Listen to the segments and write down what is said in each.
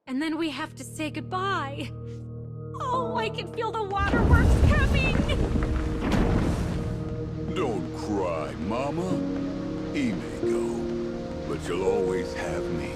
And then we have to say goodbye. Oh, I can feel the waterworks coming! Don't cry, Mama. He may go, but you'll always have me.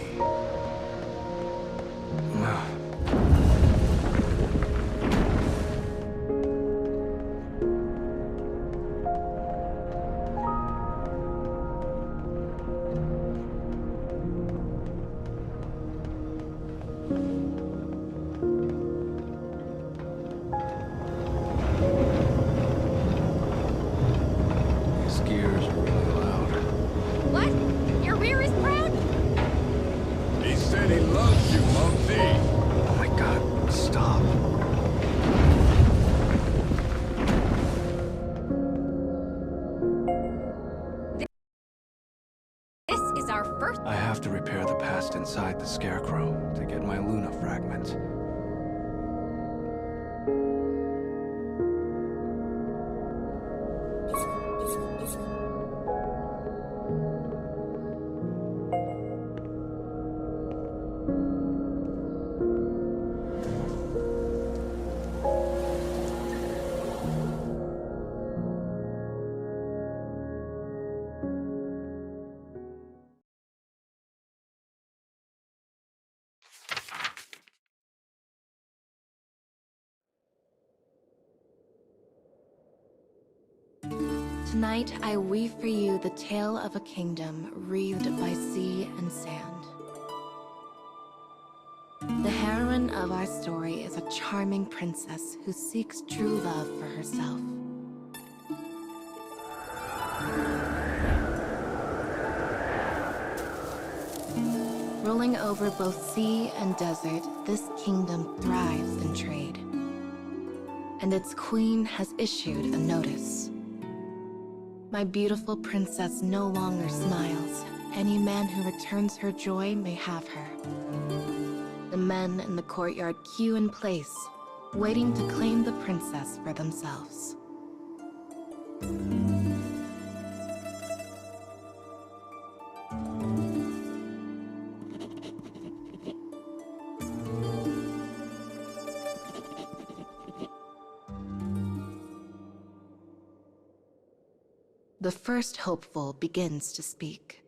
I have to repair the past inside the Scarecrow to get my Luna fragment. Tonight, I weave for you the tale of a kingdom wreathed by sea and sand. The heroine of our story is a charming princess who seeks true love for herself. Rolling over both sea and desert, this kingdom thrives in trade. And its queen has issued a notice. My beautiful princess no longer smiles. Any man who returns her joy may have her. The men in the courtyard queue in place, waiting to claim the princess for themselves. The first hopeful begins to speak.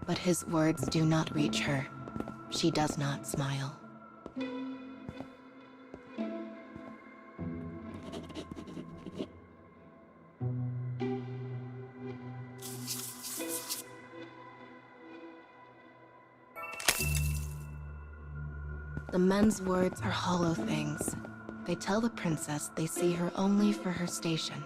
But his words do not reach her. She does not smile. The men's words are hollow things. They tell the princess they see her only for her station.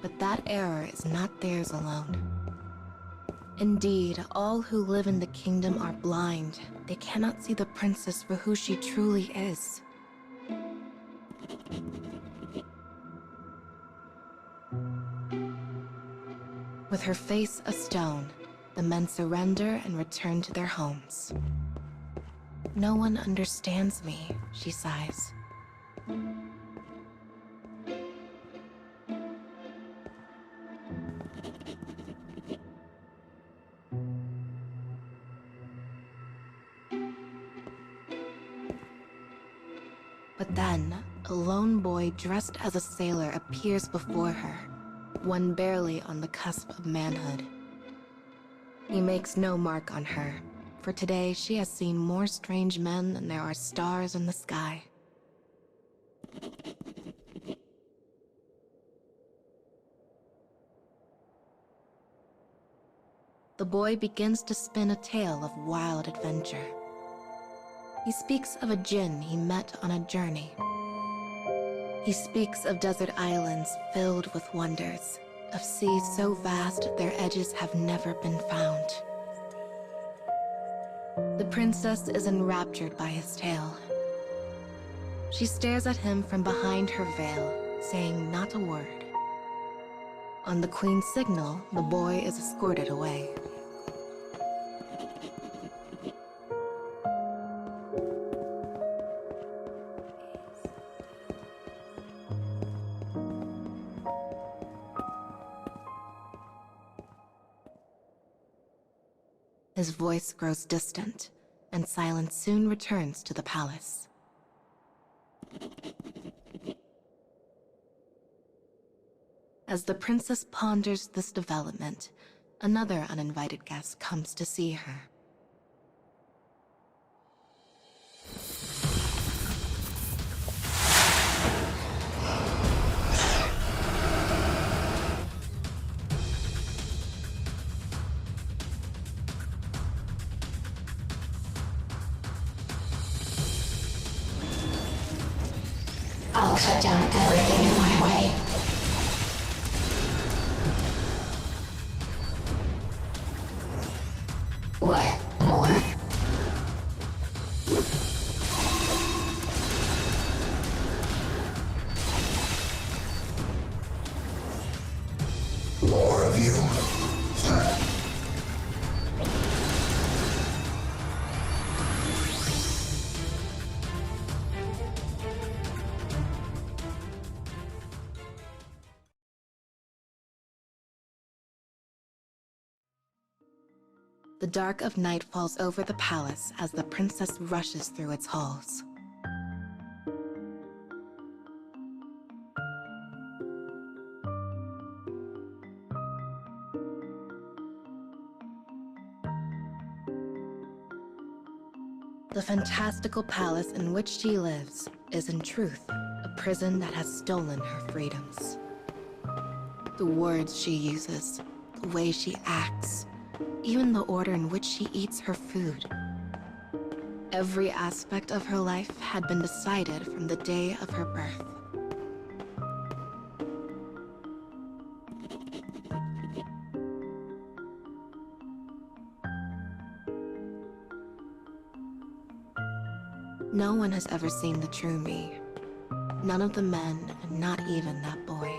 But that error is not theirs alone. Indeed, all who live in the kingdom are blind. They cannot see the princess for who she truly is. With her face a stone, the men surrender and return to their homes. No one understands me, she sighs. But then, a lone boy dressed as a sailor appears before her, one barely on the cusp of manhood. He makes no mark on her, for today she has seen more strange men than there are stars in the sky. The boy begins to spin a tale of wild adventure. He speaks of a djinn he met on a journey. He speaks of desert islands filled with wonders, of seas so vast their edges have never been found. The princess is enraptured by his tale. She stares at him from behind her veil, saying not a word. On the Queen's signal, the boy is escorted away. His voice grows distant, and silence soon returns to the palace. As the princess ponders this development, another uninvited guest comes to see her. I'll shut down everything in my way. What more? More of you? The dark of night falls over the palace as the princess rushes through its halls. The fantastical palace in which she lives is in truth a prison that has stolen her freedoms. The words she uses, the way she acts, even the order in which she eats her food. Every aspect of her life had been decided from the day of her birth. No one has ever seen the true me. None of the men, and not even that boy.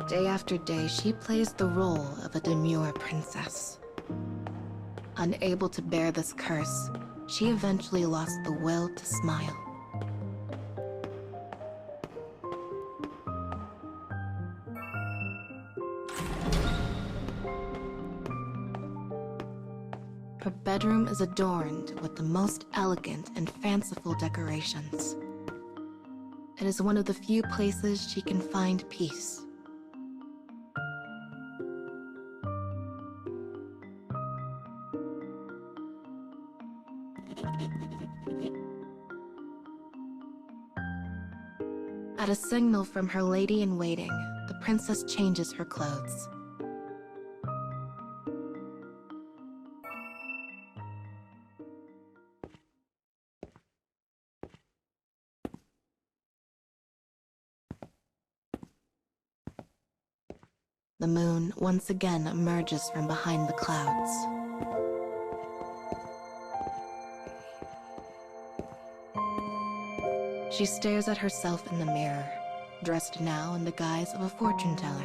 Day after day, she plays the role of a demure princess. Unable to bear this curse, she eventually lost the will to smile. Her bedroom is adorned with the most elegant and fanciful decorations. It is one of the few places she can find peace. At a signal from her lady-in-waiting, the princess changes her clothes. The moon once again emerges from behind the clouds. She stares at herself in the mirror, dressed now in the guise of a fortune teller.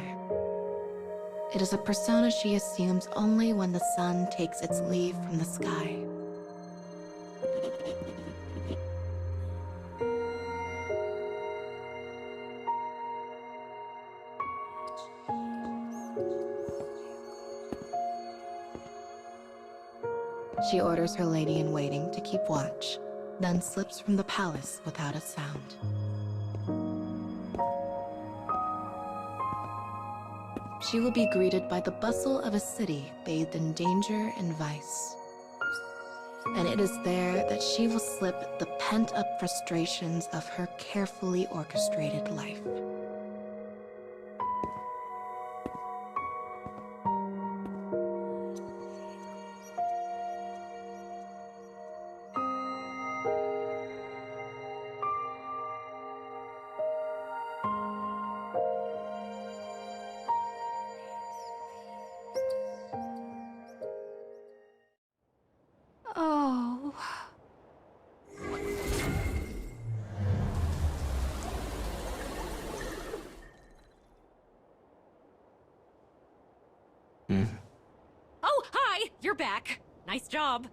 It is a persona she assumes only when the sun takes its leave from the sky. She orders her lady-in-waiting to keep watch, then slips from the palace without a sound. She will be greeted by the bustle of a city bathed in danger and vice. And it is there that she will slip the pent-up frustrations of her carefully orchestrated life. Oh. Oh, hi! You're back. Nice job.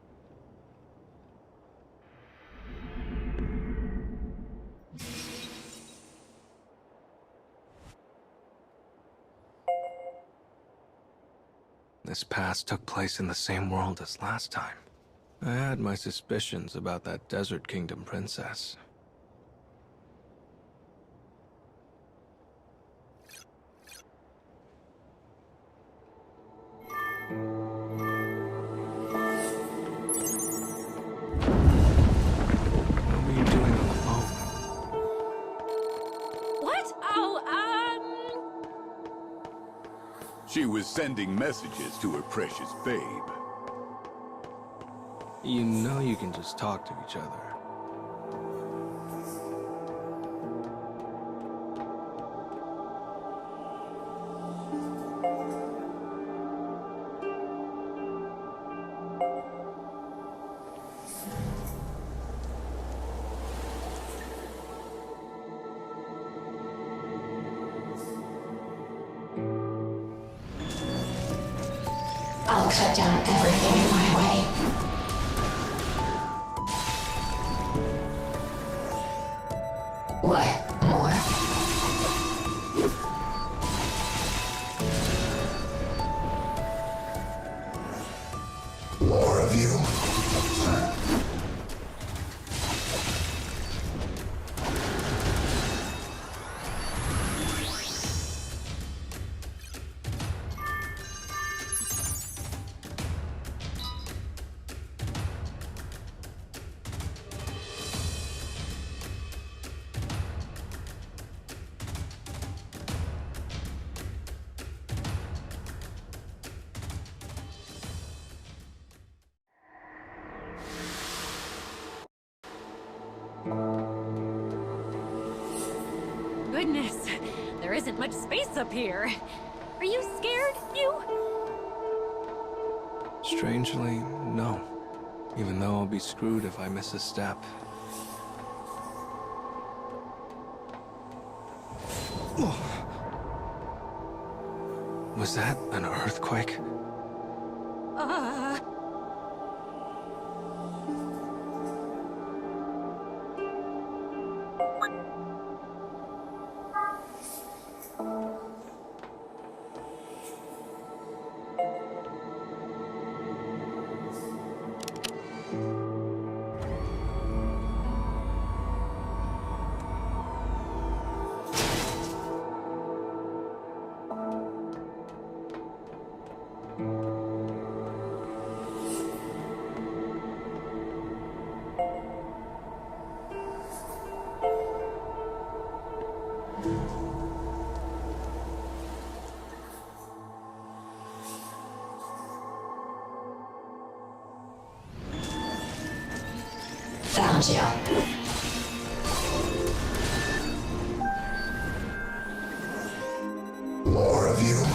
This past took place in the same world as last time. I had my suspicions about that Desert Kingdom princess. What were you doing on the phone? What? Oh, She was sending messages to her precious babe. You know you can just talk to each other. I'll cut down everything in my way. What? More? More of you? goodness. There isn't much space up here. Are you scared, you? Strangely, no. Even though I'll be screwed if I miss a step. Was that an earthquake? Found you. More of you?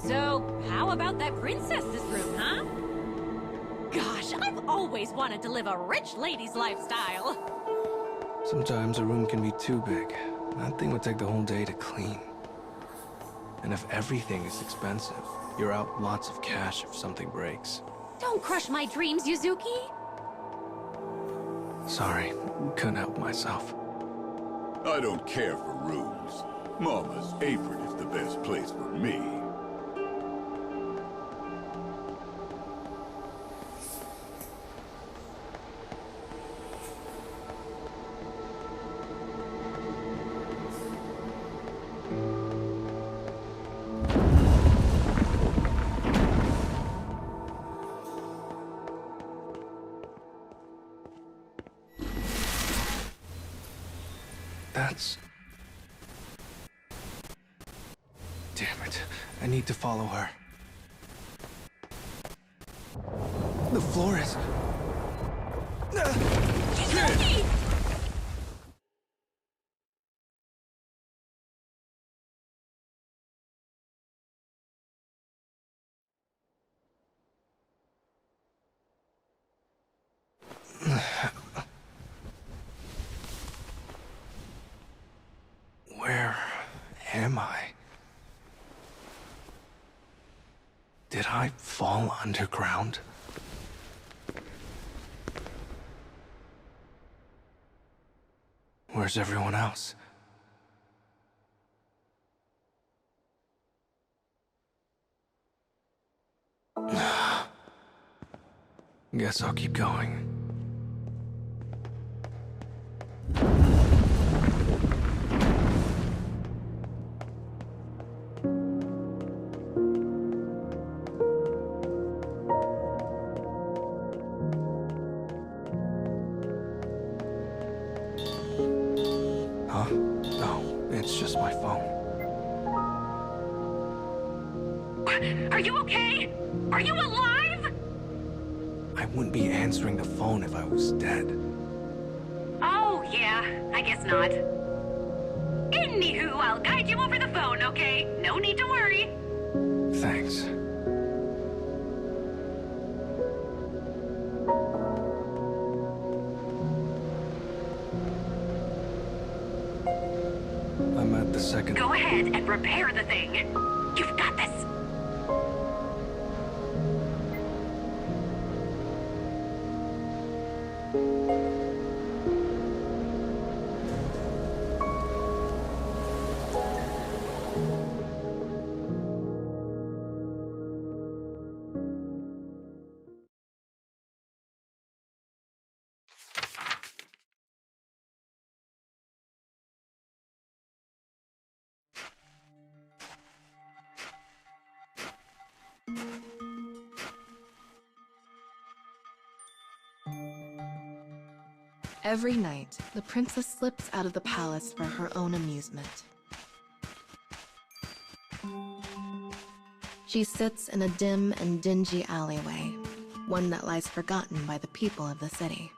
So, how about that princess's room, huh? Gosh, I've always wanted to live a rich lady's lifestyle. Sometimes a room can be too big. That thing would take the whole day to clean. And if everything is expensive, you're out lots of cash if something breaks. Don't crush my dreams, Yuzuki. Sorry, couldn't help myself. I don't care for rooms. Mama's apron is the best place for me. damn it. I need to follow her. The floor is... Yuzuki! Where am I? Did I fall underground? Where's everyone else? Guess I'll keep going. Huh? No, it's just my phone. Are you okay? Are you alive? I wouldn't be answering the phone if I was dead. Oh, yeah, I guess not. Anywho, I'll guide you over the phone, okay? No need to worry. Thanks. I'm at the second... Go ahead and repair the thing. You've got this. Every night, the princess slips out of the palace for her own amusement. She sits in a dim and dingy alleyway, one that lies forgotten by the people of the city.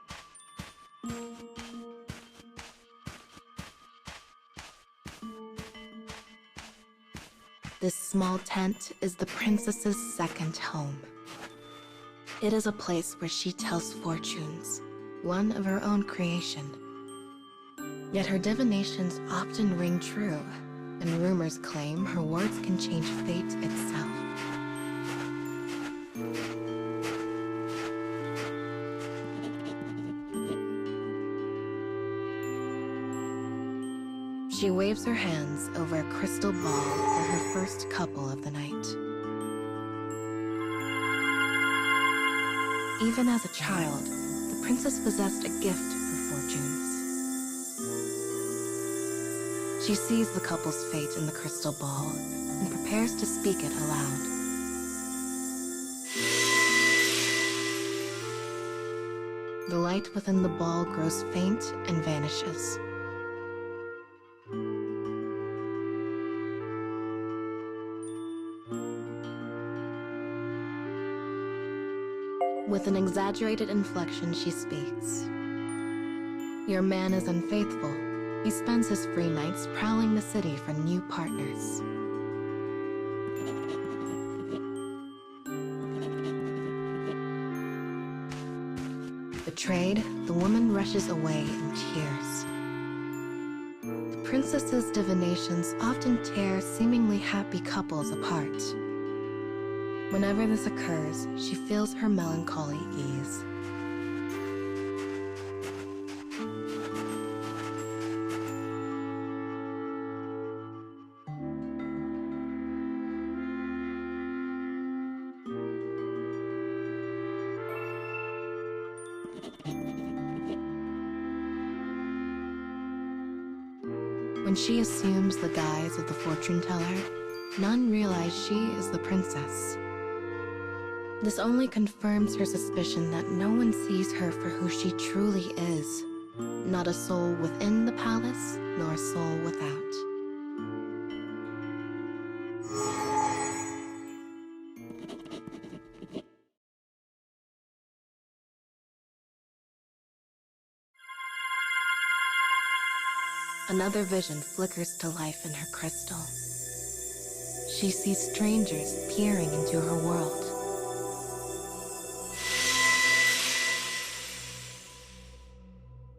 This small tent is the princess's second home. It is a place where she tells fortunes, one of her own creation. Yet her divinations often ring true, and rumors claim her words can change fate itself. She waves her hands over a crystal ball for her first couple of the night. Even as a child, the princess possessed a gift for fortunes. She sees the couple's fate in the crystal ball and prepares to speak it aloud. The light within the ball grows faint and vanishes. With an exaggerated inflection, she speaks. Your man is unfaithful. He spends his free nights prowling the city for new partners. Betrayed, the woman rushes away in tears. The princess's divinations often tear seemingly happy couples apart. Whenever this occurs, she feels her melancholy ease. When she assumes the guise of the fortune teller, none realize she is the princess. This only confirms her suspicion that no one sees her for who she truly is. Not a soul within the palace, nor a soul without. Another vision flickers to life in her crystal. She sees strangers peering into her world.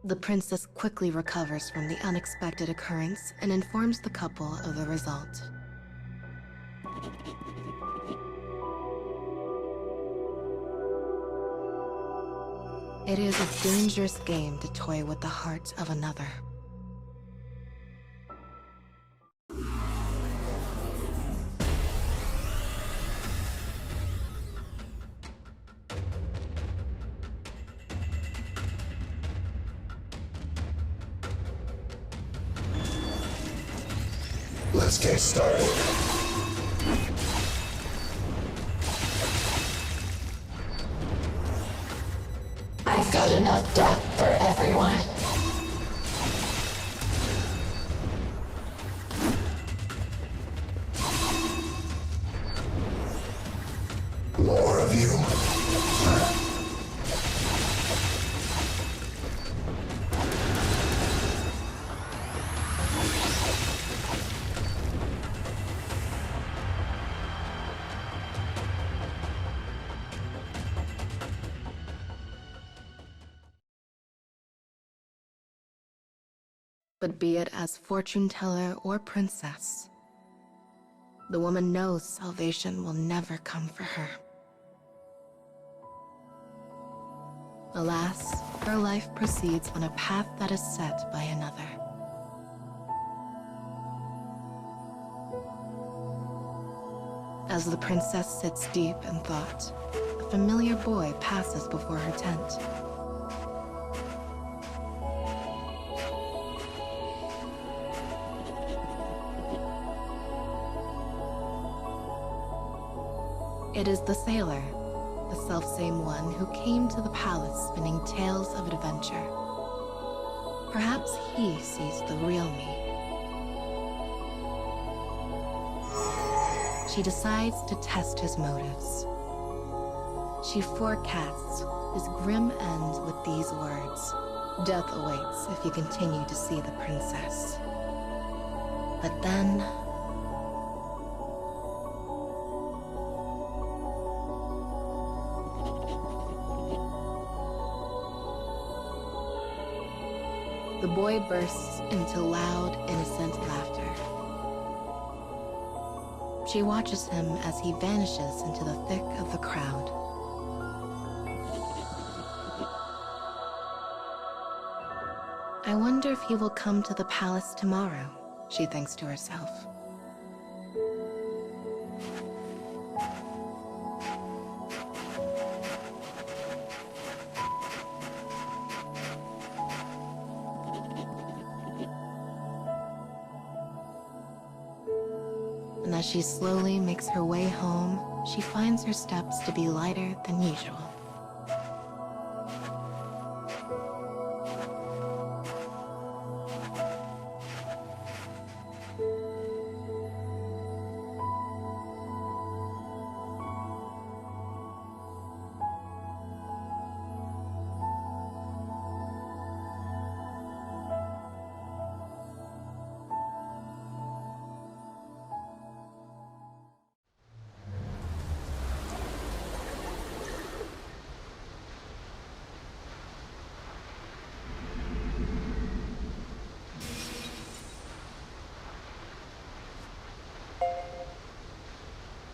The princess quickly recovers from the unexpected occurrence and informs the couple of the result. It is a dangerous game to toy with the heart of another. Let's get started. I've got enough depth for everyone. More of you. But be it as fortune teller or princess, the woman knows salvation will never come for her. Alas, her life proceeds on a path that is set by another. As the princess sits deep in thought, a familiar boy passes before her tent. It is the sailor, the selfsame one who came to the palace spinning tales of adventure. Perhaps he sees the real me. She decides to test his motives. She forecasts his grim end with these words: "Death awaits if you continue to see the princess." But then, the boy bursts into loud, innocent laughter. She watches him as he vanishes into the thick of the crowd. I wonder if he will come to the palace tomorrow, she thinks to herself. And as she slowly makes her way home, she finds her steps to be lighter than usual.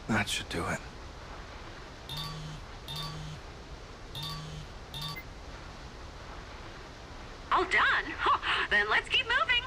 That should do it. All done? Then let's keep moving.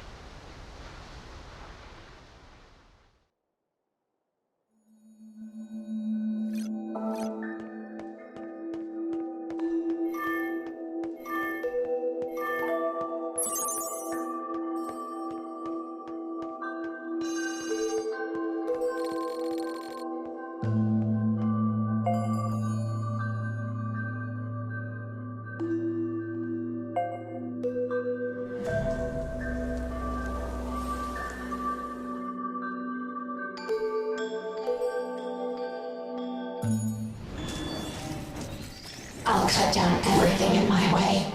I'll cut down everything in my way.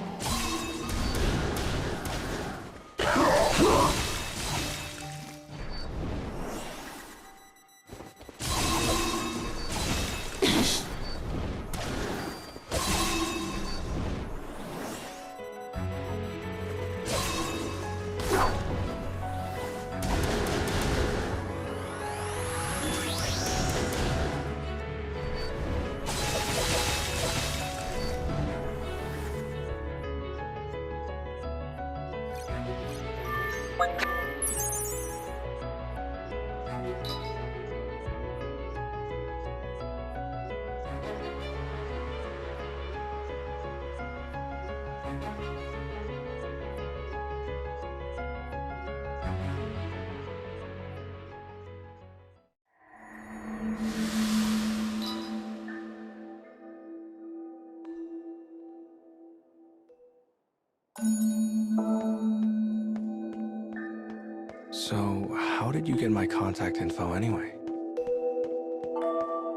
So, how did you get my contact info anyway?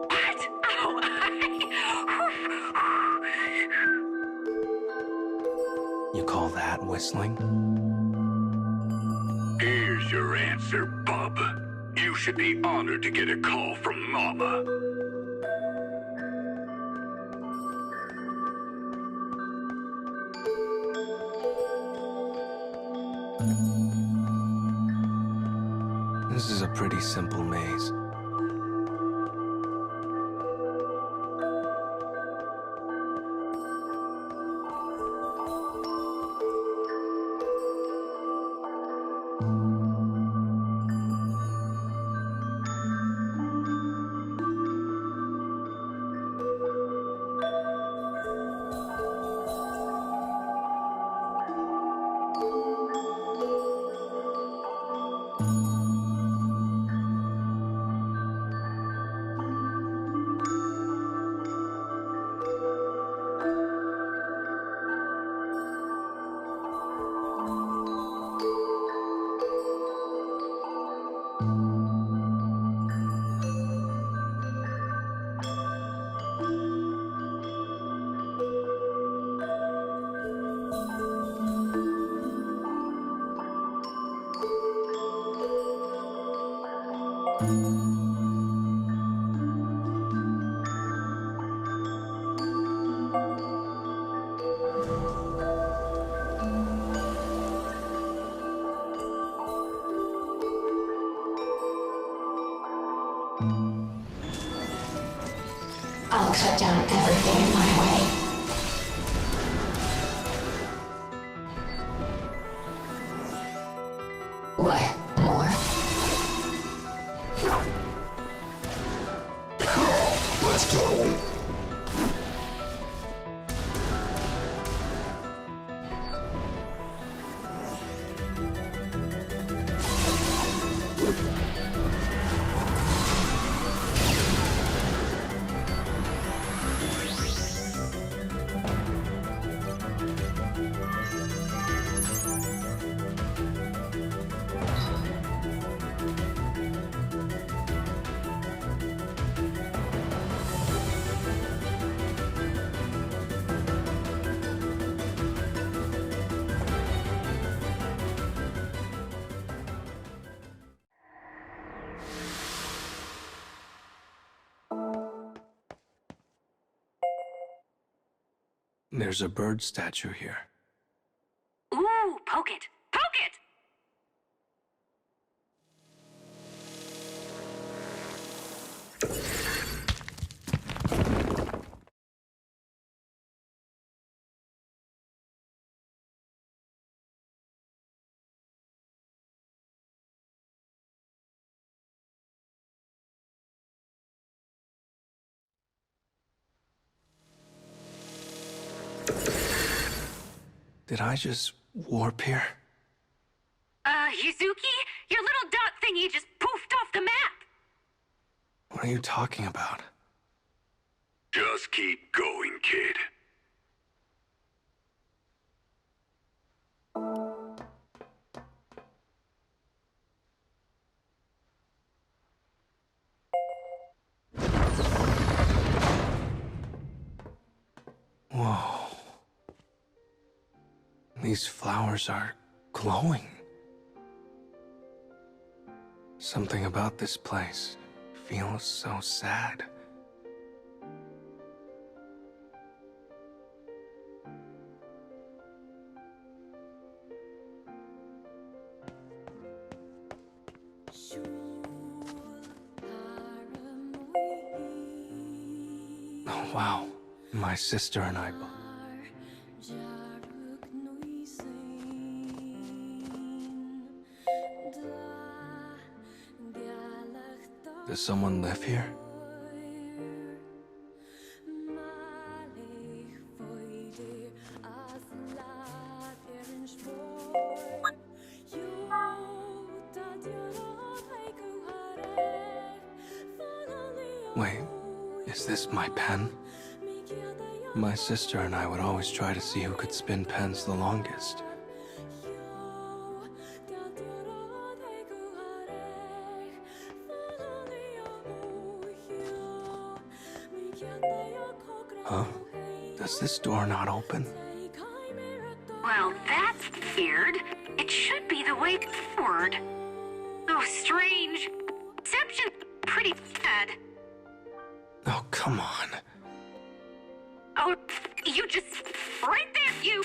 What? Oh, You call that whistling? Here's your answer, bub. You should be honored to get a call from Mama. This is a pretty simple maze. I'll cut down everything in my way. What? More? Let's go. There's a bird statue here. ooh, poke it. Poke it! Did I just warp here? Yuzuki, your little dot thingy just poofed off the map. What are you talking about? Just keep going, kid. Whoa. These flowers are glowing. Something about this place feels so sad. Oh, wow. My sister and I both. Does someone live here? Wait, is this my pen? My sister and I would always try to see who could spin pens the longest. Huh? Does this door not open? Well, that's weird. It should be the way forward. Oh, strange. Reception pretty bad. Oh, come on. Oh, you just... right there, you...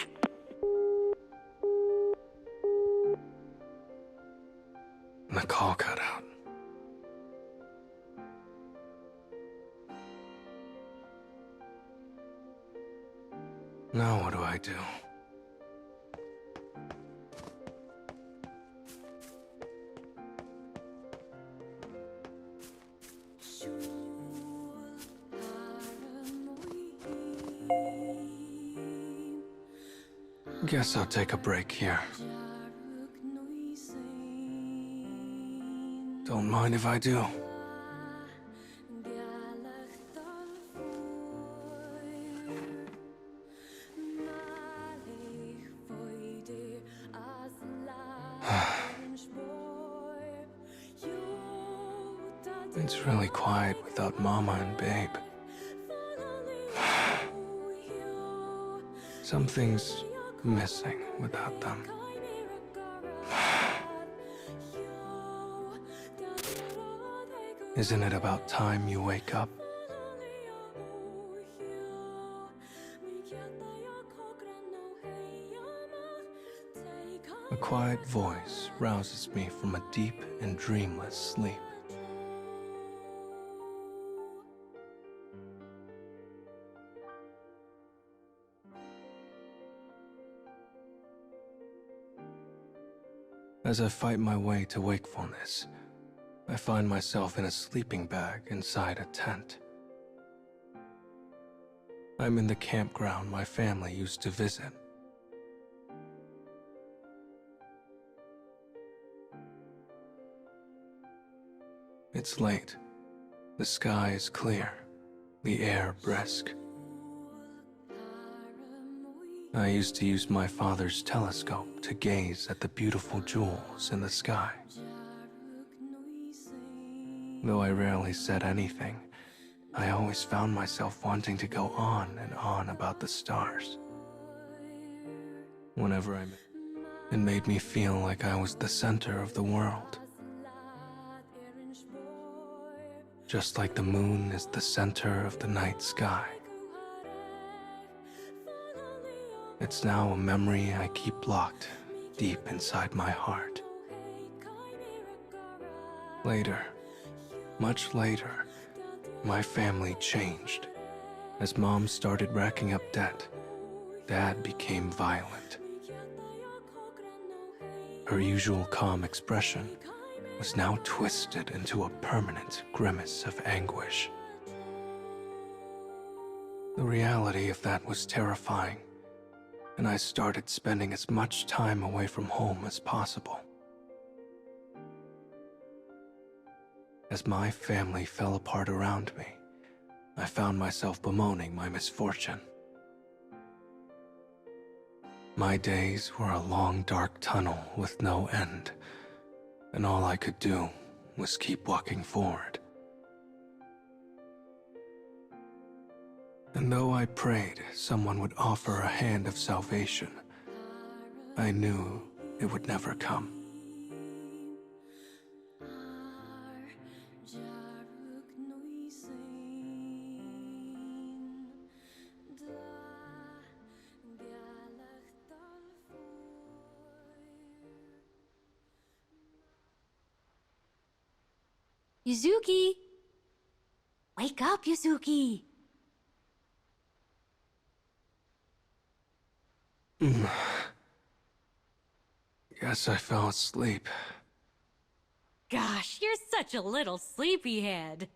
The call cut out. Now what do I do? Guess I'll take a break here. Don't mind if I do. It's really quiet without Mama and Babe. Something's missing without them. Isn't it about time you wake up? A quiet voice rouses me from a deep and dreamless sleep. As I fight my way to wakefulness, I find myself in a sleeping bag inside a tent. I'm in the campground my family used to visit. It's late. The sky is clear, the air brisk. I used to use my father's telescope to gaze at the beautiful jewels in the sky. Though I rarely said anything, I always found myself wanting to go on and on about the stars. Whenever it made me feel like I was the center of the world. Just like the moon is the center of the night sky. It's now a memory I keep locked deep inside my heart. Later, much later, my family changed. As Mom started racking up debt, Dad became violent. Her usual calm expression was now twisted into a permanent grimace of anguish. The reality of that was terrifying, and I started spending as much time away from home as possible. As my family fell apart around me, I found myself bemoaning my misfortune. My days were a long dark tunnel with no end, and all I could do was keep walking forward. And though I prayed someone would offer a hand of salvation, I knew it would never come. Yuzuki! Wake up, Yuzuki! Guess I fell asleep. Gosh, you're such a little sleepyhead.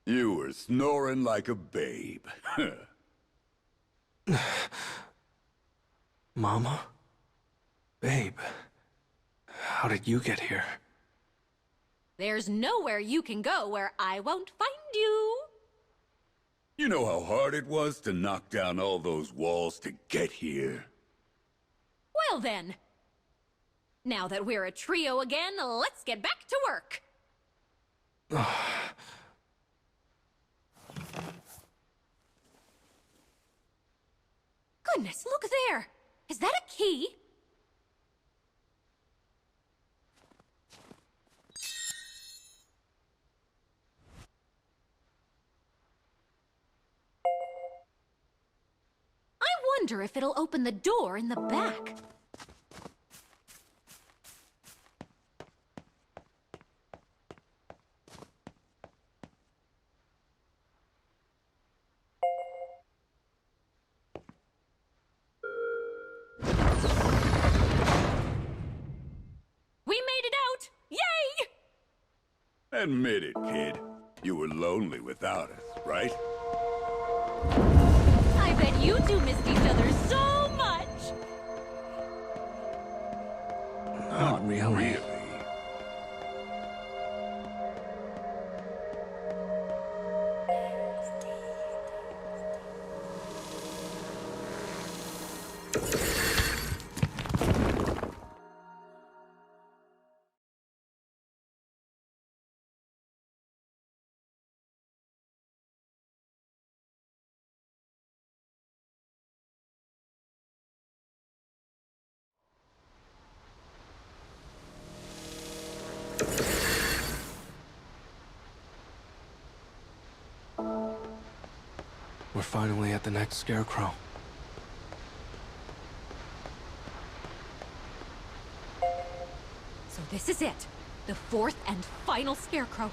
You were snoring like a babe. Mama? Babe? How did you get here? There's nowhere you can go where I won't find you. You know how hard it was to knock down all those walls to get here? Well then. Now that we're a trio again, let's get back to work. Goodness, look there! Is that a key? I wonder if it'll open the door in the back. We made it out! Yay! Admit it, kid. You were lonely without us, right? I bet you two missed each other so much! Not really. We're finally at the next scarecrow. So this is it. The fourth and final scarecrow.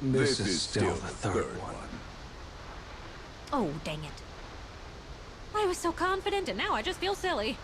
This is still the third one. Oh, dang it. I was so confident and now I just feel silly.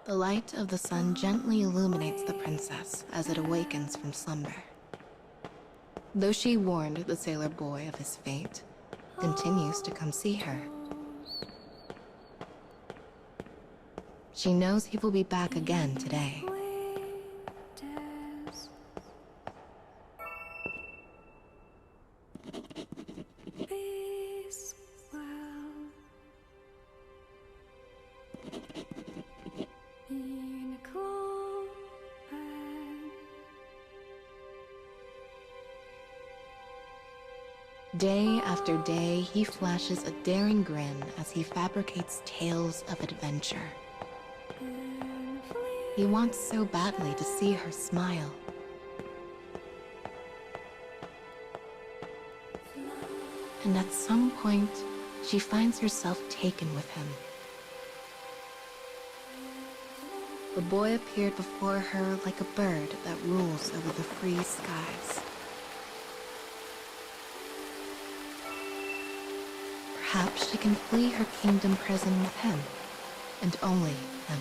The light of the sun gently illuminates the princess as it awakens from slumber. Though she warned the sailor boy of his fate, continues to come see her. She knows he will be back again today. Day after day, he flashes a daring grin as he fabricates tales of adventure. He wants so badly to see her smile. And at some point, she finds herself taken with him. The boy appeared before her like a bird that rules over the free skies. Perhaps she can flee her kingdom prison with him, and only him.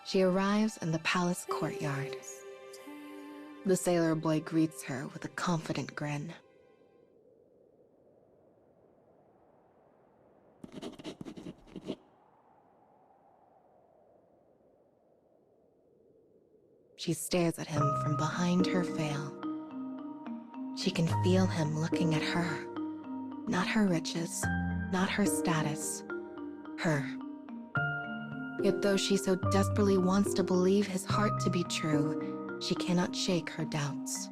She arrives in the palace courtyard. The sailor boy greets her with a confident grin. She stares at him from behind her veil. She can feel him looking at her. Not her riches, not her status, her. Yet though she so desperately wants to believe his heart to be true, she cannot shake her doubts.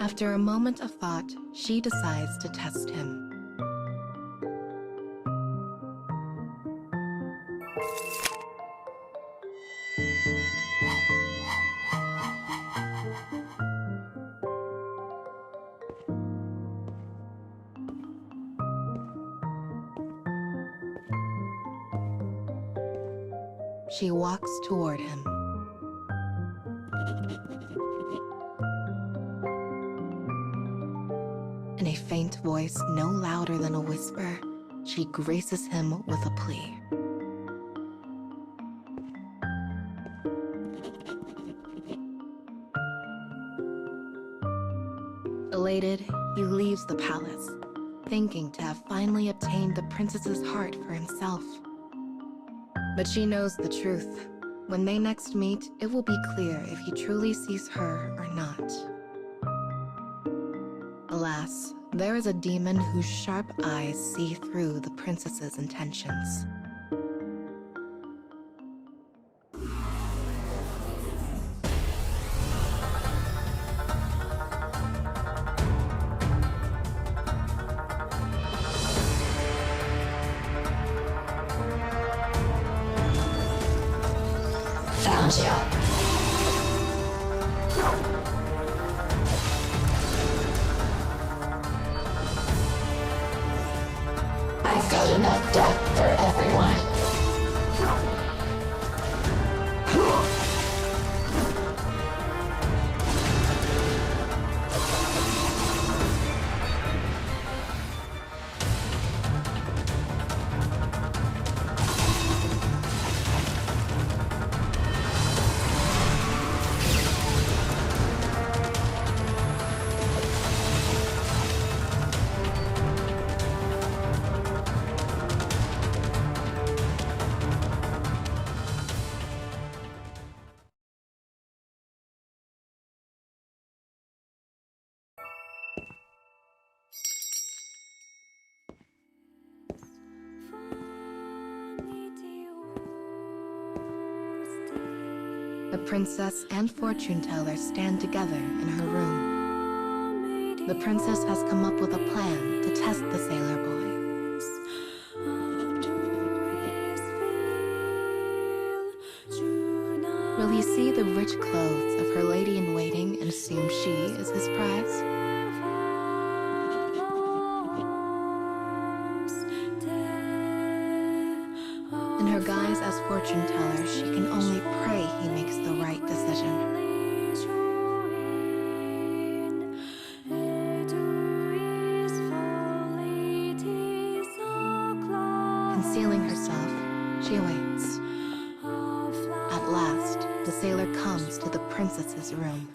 After a moment of thought, she decides to test him. She walks toward him. In a faint voice no louder than a whisper, she graces him with a plea. Elated, he leaves the palace, thinking to have finally obtained the princess's heart for himself. But she knows the truth. When they next meet, it will be clear if he truly sees her or not. Alas, there is a demon whose sharp eyes see through the princess's intentions. Found you. I've got enough death for everyone. The princess and fortune teller stand together in her room. The princess has come up with a plan to test the sailor boy. Will he see the rich clothes of her lady-in-waiting and assume she is his prize? In her guise as fortune teller, she can only pray he makes the right decision. Concealing herself, she waits. At last, the sailor comes to the princess's room.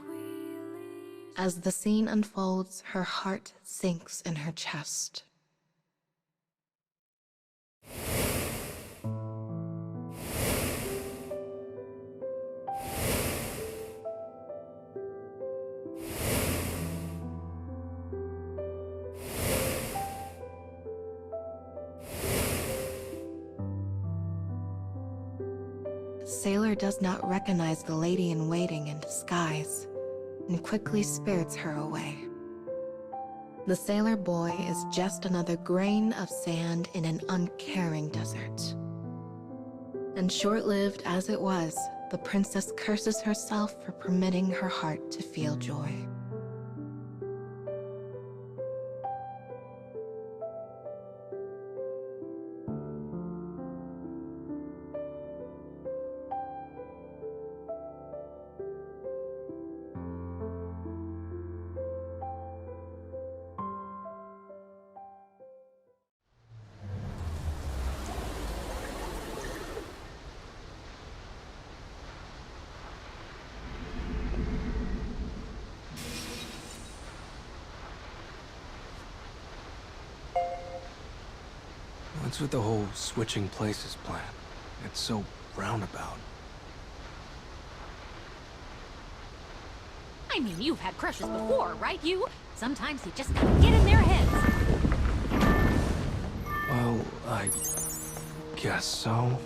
As the scene unfolds, her heart sinks in her chest. Sailor does not recognize the lady-in-waiting in disguise, and quickly spirits her away. The sailor boy is just another grain of sand in an uncaring desert. And short-lived as it was, the princess curses herself for permitting her heart to feel joy. What's with the whole switching places plan? It's so roundabout. I mean, you've had crushes before, right, you? Sometimes you just gotta get in their heads. Well, I guess so.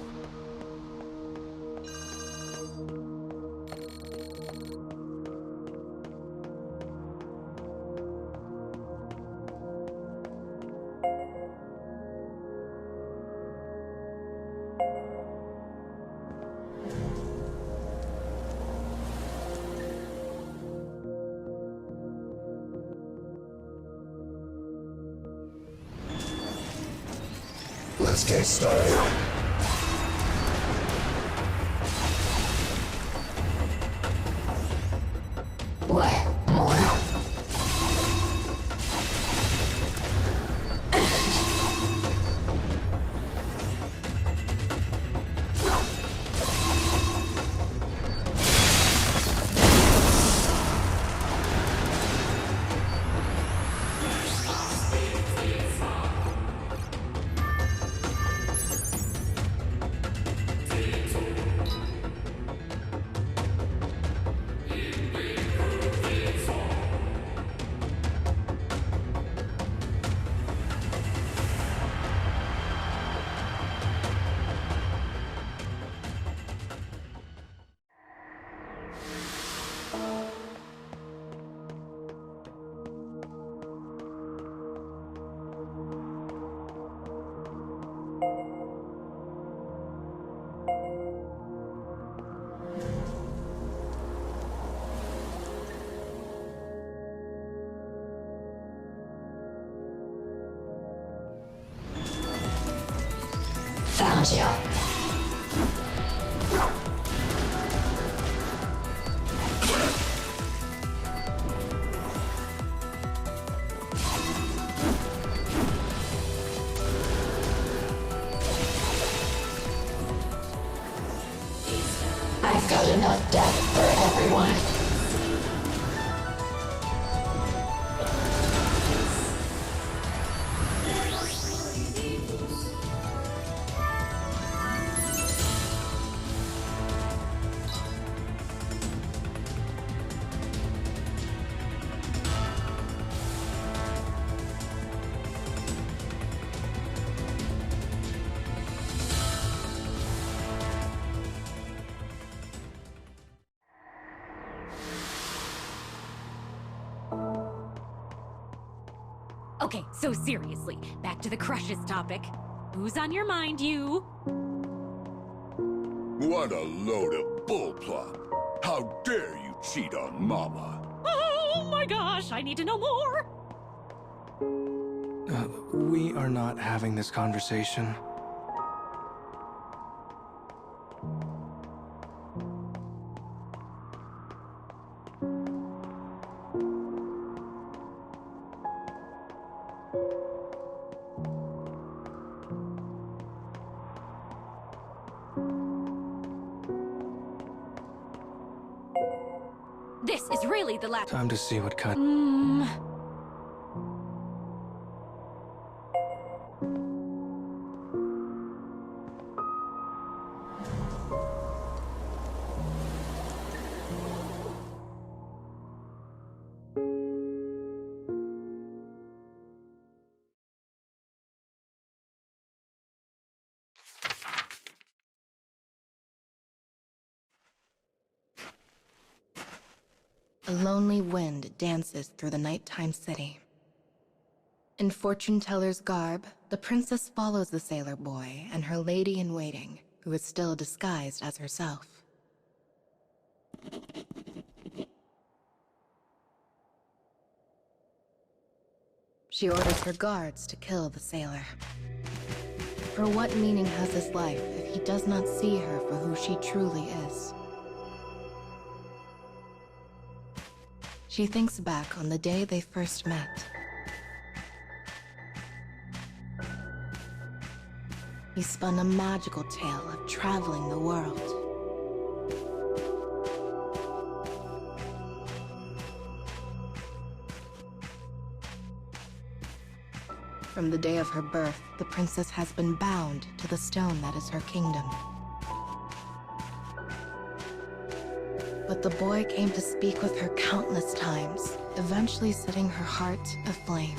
Let's get started. What? More? Found you. I've got enough death for everyone. Okay, so seriously, back to the crushes topic. Who's on your mind, you? What a load of bullplop. How dare you cheat on Mama? Oh my gosh, I need to know more! We are not having this conversation. This is really the last— Time to see what kind. A lonely wind dances through the nighttime city. In fortune teller's garb, the princess follows the sailor boy and her lady-in-waiting, who is still disguised as herself. She orders her guards to kill the sailor. For what meaning has his life if he does not see her for who she truly is? She thinks back on the day they first met. He spun a magical tale of traveling the world. From the day of her birth, the princess has been bound to the stone that is her kingdom. But the boy came to speak with her countless times, eventually setting her heart aflame.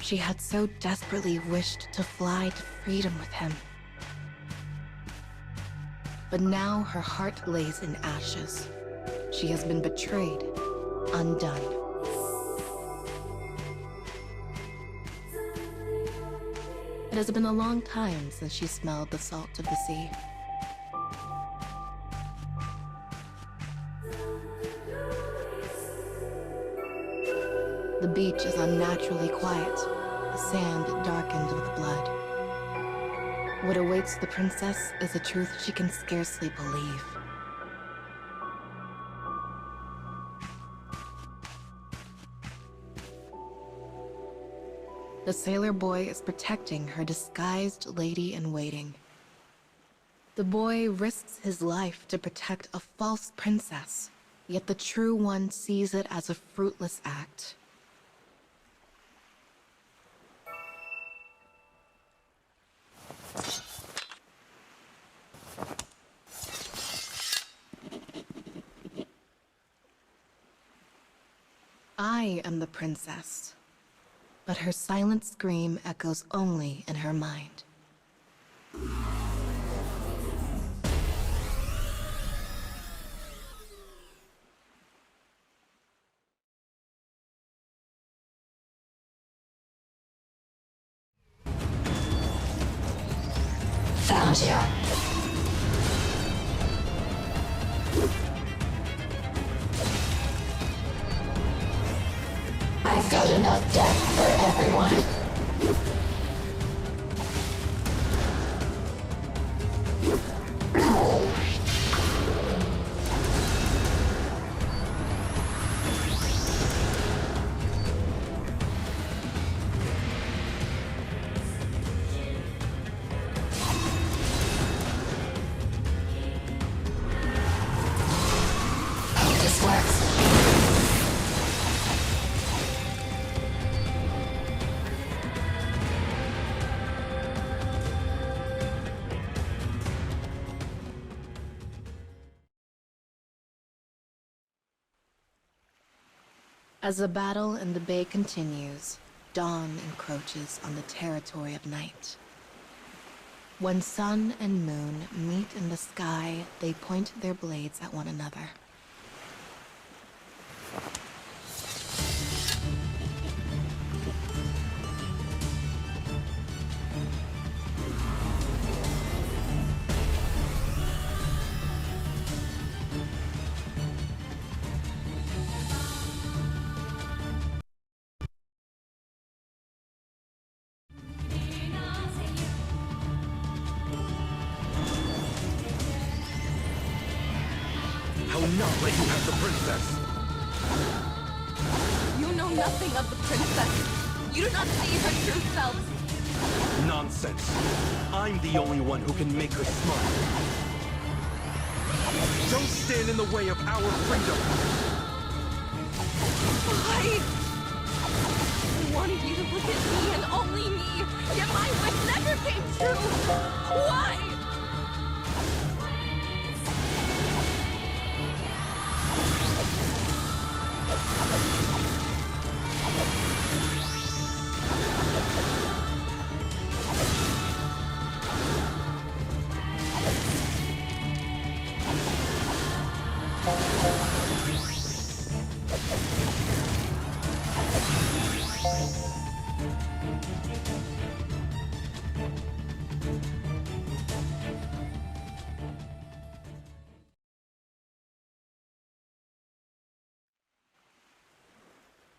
She had so desperately wished to fly to freedom with him. But now her heart lays in ashes. She has been betrayed, undone. It has been a long time since she smelled the salt of the sea. The beach is unnaturally quiet. The sand darkened with blood. What awaits the princess is a truth she can scarcely believe. The sailor boy is protecting her disguised lady-in-waiting. The boy risks his life to protect a false princess, yet the true one sees it as a fruitless act. I am the princess, but her silent scream echoes only in her mind. Found you. I've got enough death for everyone. This works. As the battle in the bay continues, dawn encroaches on the territory of night. When sun and moon meet in the sky, they point their blades at one another. I will not let you have the princess! You know nothing of the princess. You do not see her true self. Nonsense. I'm the only one who can make her smile. Don't stand in the way of our freedom! Why? I wanted you to look at me and only me, yet my wish never came true. Why?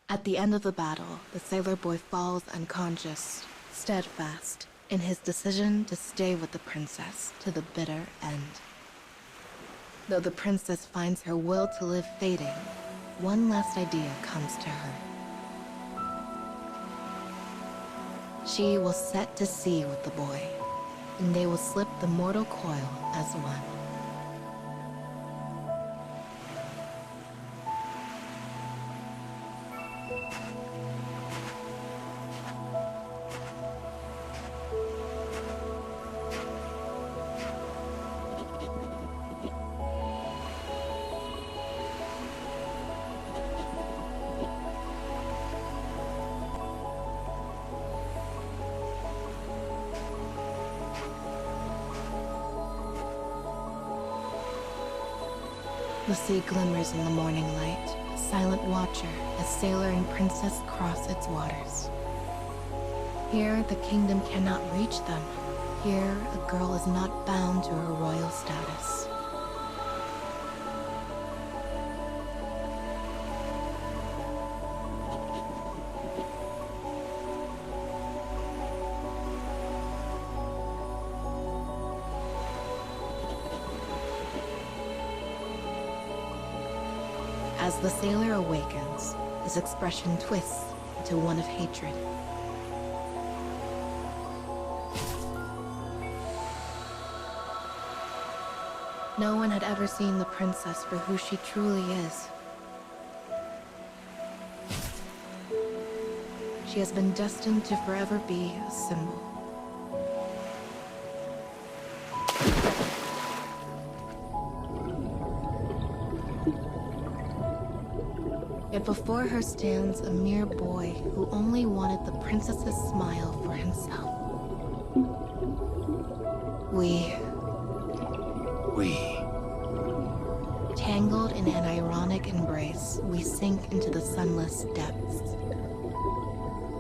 At the end of the battle, the sailor boy falls unconscious, steadfast in his decision to stay with the princess to the bitter end. Though the princess finds her will to live fading, one last idea comes to her. She will set to sea with the boy, and they will slip the mortal coil as one. The sea glimmers in the morning light, a silent watcher as sailor and princess cross its waters. Here, the kingdom cannot reach them. Here, a girl is not bound to her royal status. As the sailor awakens, his expression twists into one of hatred. No one had ever seen the princess for who she truly is. She has been destined to forever be a symbol. Yet before her stands a mere boy who only wanted the princess's smile for himself. We, tangled in an ironic embrace, we sink into the sunless depths.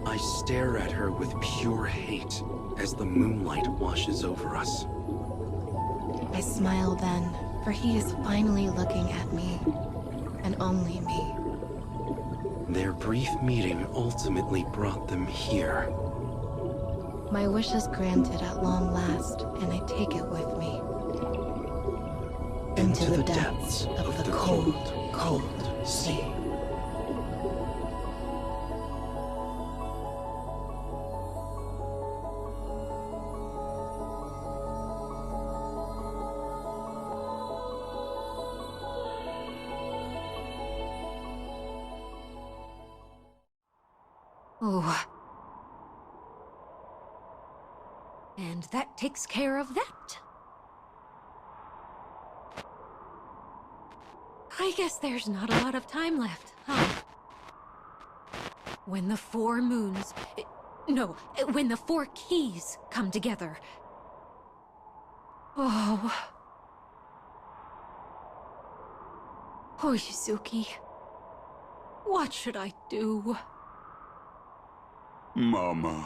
I stare at her with pure hate as the moonlight washes over us. I smile then, for he is finally looking at me, and only me. Their brief meeting ultimately brought them here. My wish is granted at long last, and I take it with me. Into the depths of the cold, cold sea. Oh. And that takes care of that. I guess there's not a lot of time left, huh? When the four moons... No, when the four keys come together. Oh... Oh, Yuzuki. What should I do? Mama.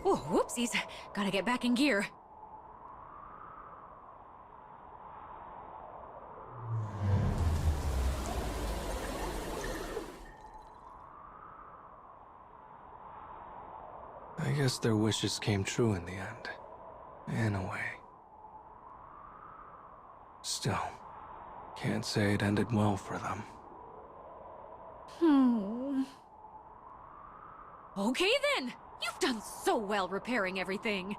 Oh, whoopsies. Gotta get back in gear. I guess their wishes came true in the end. In a way. Still, can't say it ended well for them. Okay then! You've done so well repairing everything.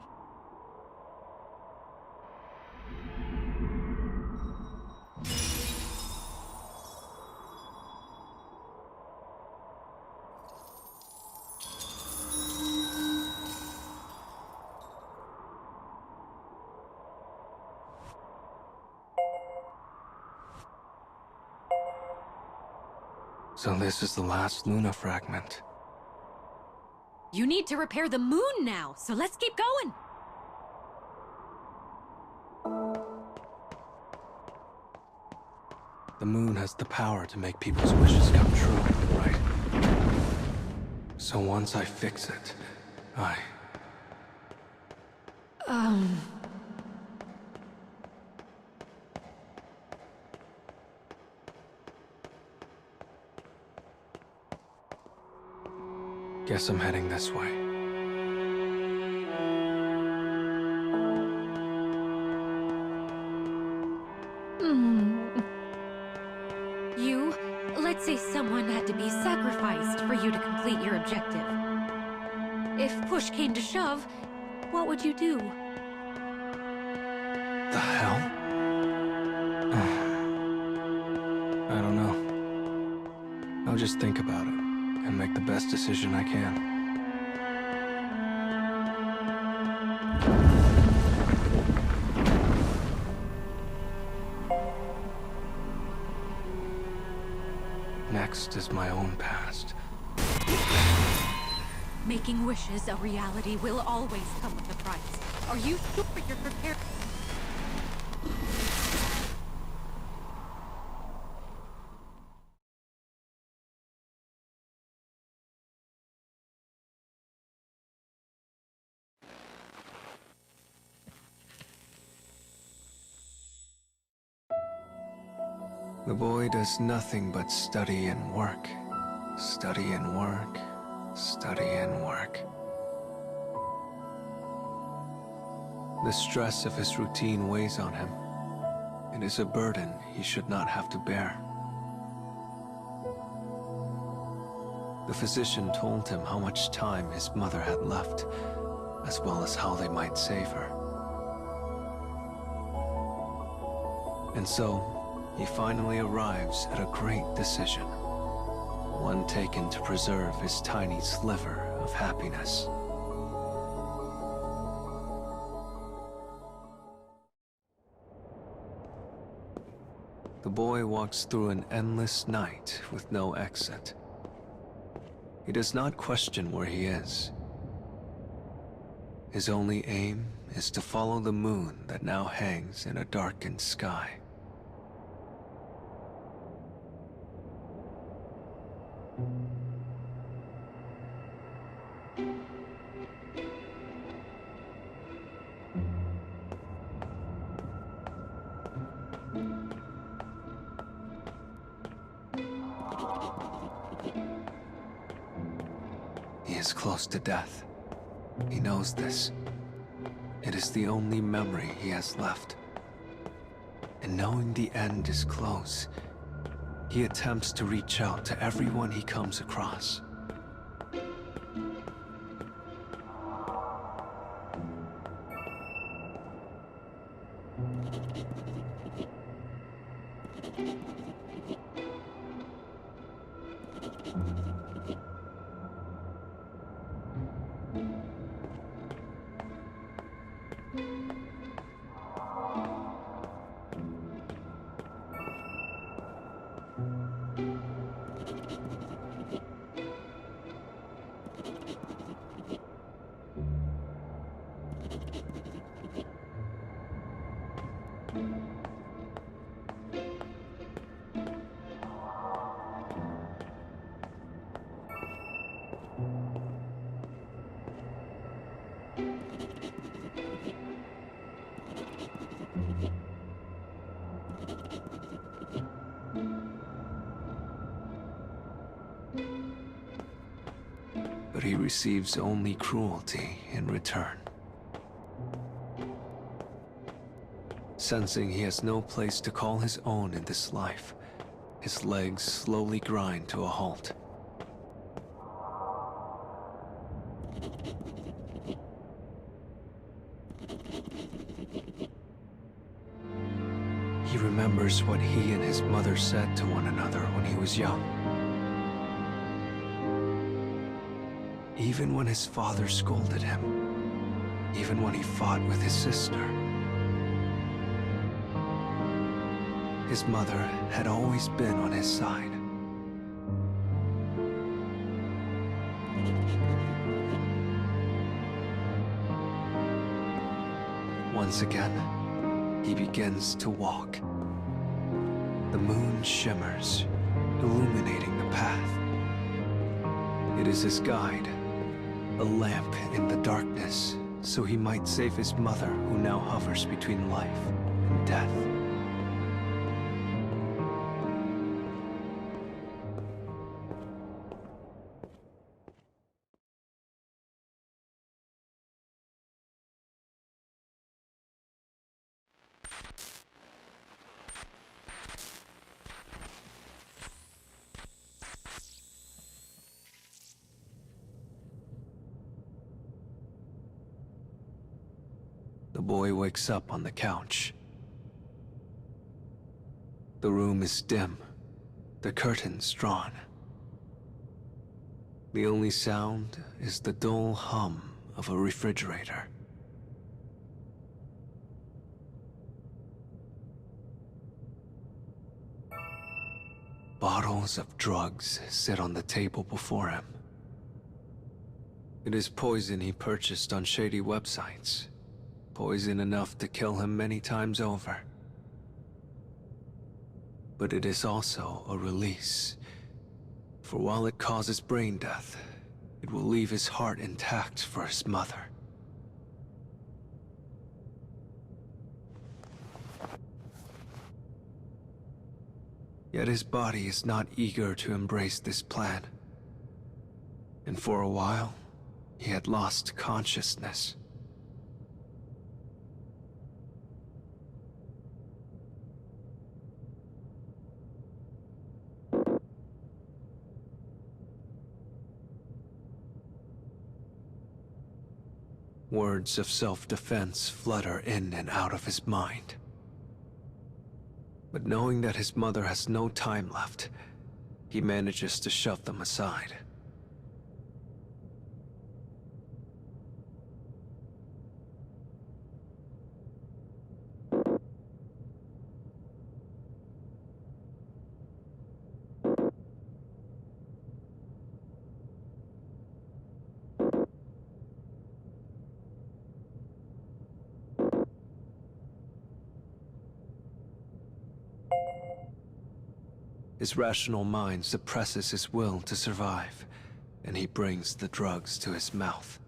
So this is the last Luna fragment. You need to repair the moon now, so let's keep going! The moon has the power to make people's wishes come true, right? So once I fix it, guess I'm heading this way. Let's say someone had to be sacrificed for you to complete your objective. If push came to shove, what would you do? The hell? I don't know. I'll just think about it and make the best decision I can. Next is my own past. Making wishes a reality will always come with a price. Are you sure you're prepared? The boy does nothing but study and work. Study and work. Study and work. The stress of his routine weighs on him. It is a burden he should not have to bear. The physician told him how much time his mother had left, as well as how they might save her. And so, he finally arrives at a great decision. One taken to preserve his tiny sliver of happiness. The boy walks through an endless night with no exit. He does not question where he is. His only aim is to follow the moon that now hangs in a darkened sky. He is close to death. He knows this. It is the only memory he has left. And knowing the end is close, he attempts to reach out to everyone he comes across. But he receives only cruelty in return. Sensing he has no place to call his own in this life, his legs slowly grind to a halt. He remembers what he and his mother said to one another when he was young. Even when his father scolded him, even when he fought with his sister, his mother had always been on his side. Once again, he begins to walk. The moon shimmers, illuminating the path. It is his guide, a lamp in the darkness, so he might save his mother who now hovers between life and death. The boy wakes up on the couch. The room is dim, the curtains drawn. The only sound is the dull hum of a refrigerator. Bottles of drugs sit on the table before him. It is poison he purchased on shady websites. Poison enough to kill him many times over. But it is also a release. For while it causes brain death, it will leave his heart intact for his mother. Yet his body is not eager to embrace this plan. And for a while, he had lost consciousness. Words of self-defense flutter in and out of his mind. But knowing that his mother has no time left, he manages to shove them aside. His rational mind suppresses his will to survive, and he brings the drugs to his mouth.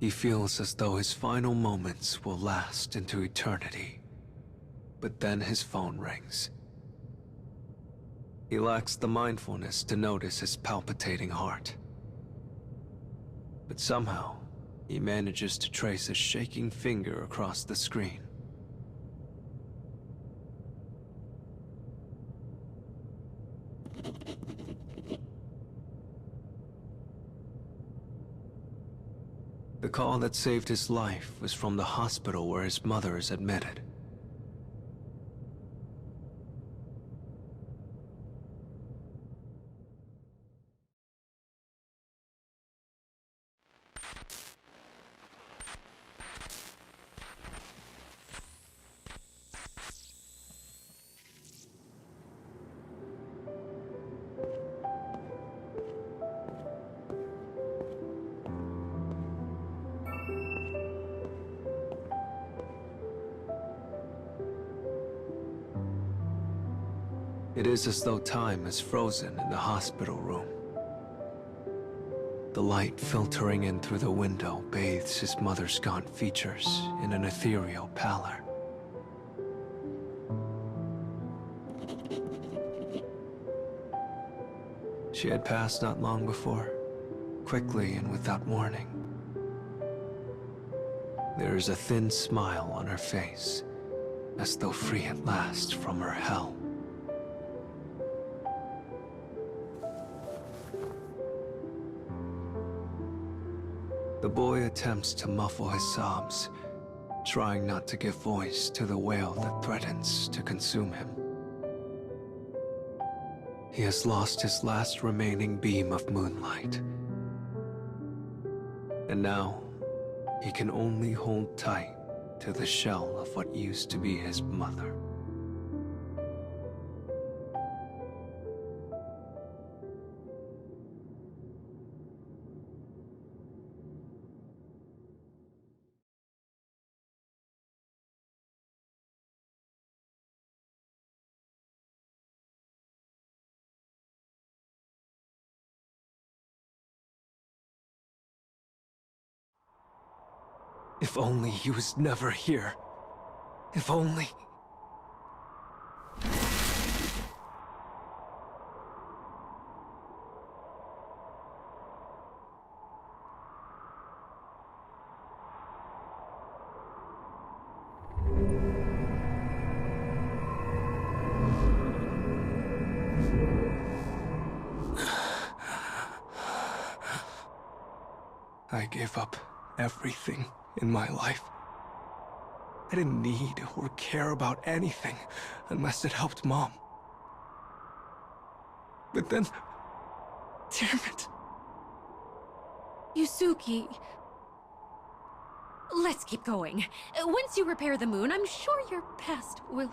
He feels as though his final moments will last into eternity. But then his phone rings. He lacks the mindfulness to notice his palpitating heart. But somehow, he manages to trace a shaking finger across the screen. The call that saved his life was from the hospital where his mother is admitted. It is as though time is frozen in the hospital room. The light filtering in through the window bathes his mother's gaunt features in an ethereal pallor. She had passed not long before, quickly and without warning. There is a thin smile on her face, as though free at last from her hell. The boy attempts to muffle his sobs, trying not to give voice to the wail that threatens to consume him. He has lost his last remaining beam of moonlight. And now, he can only hold tight to the shell of what used to be his mother. If only he was never here. If only... I gave up everything in my life. I didn't need or care about anything unless it helped Mom. But then... damn it. Yuzuki... Let's keep going. Once you repair the moon, I'm sure your past will...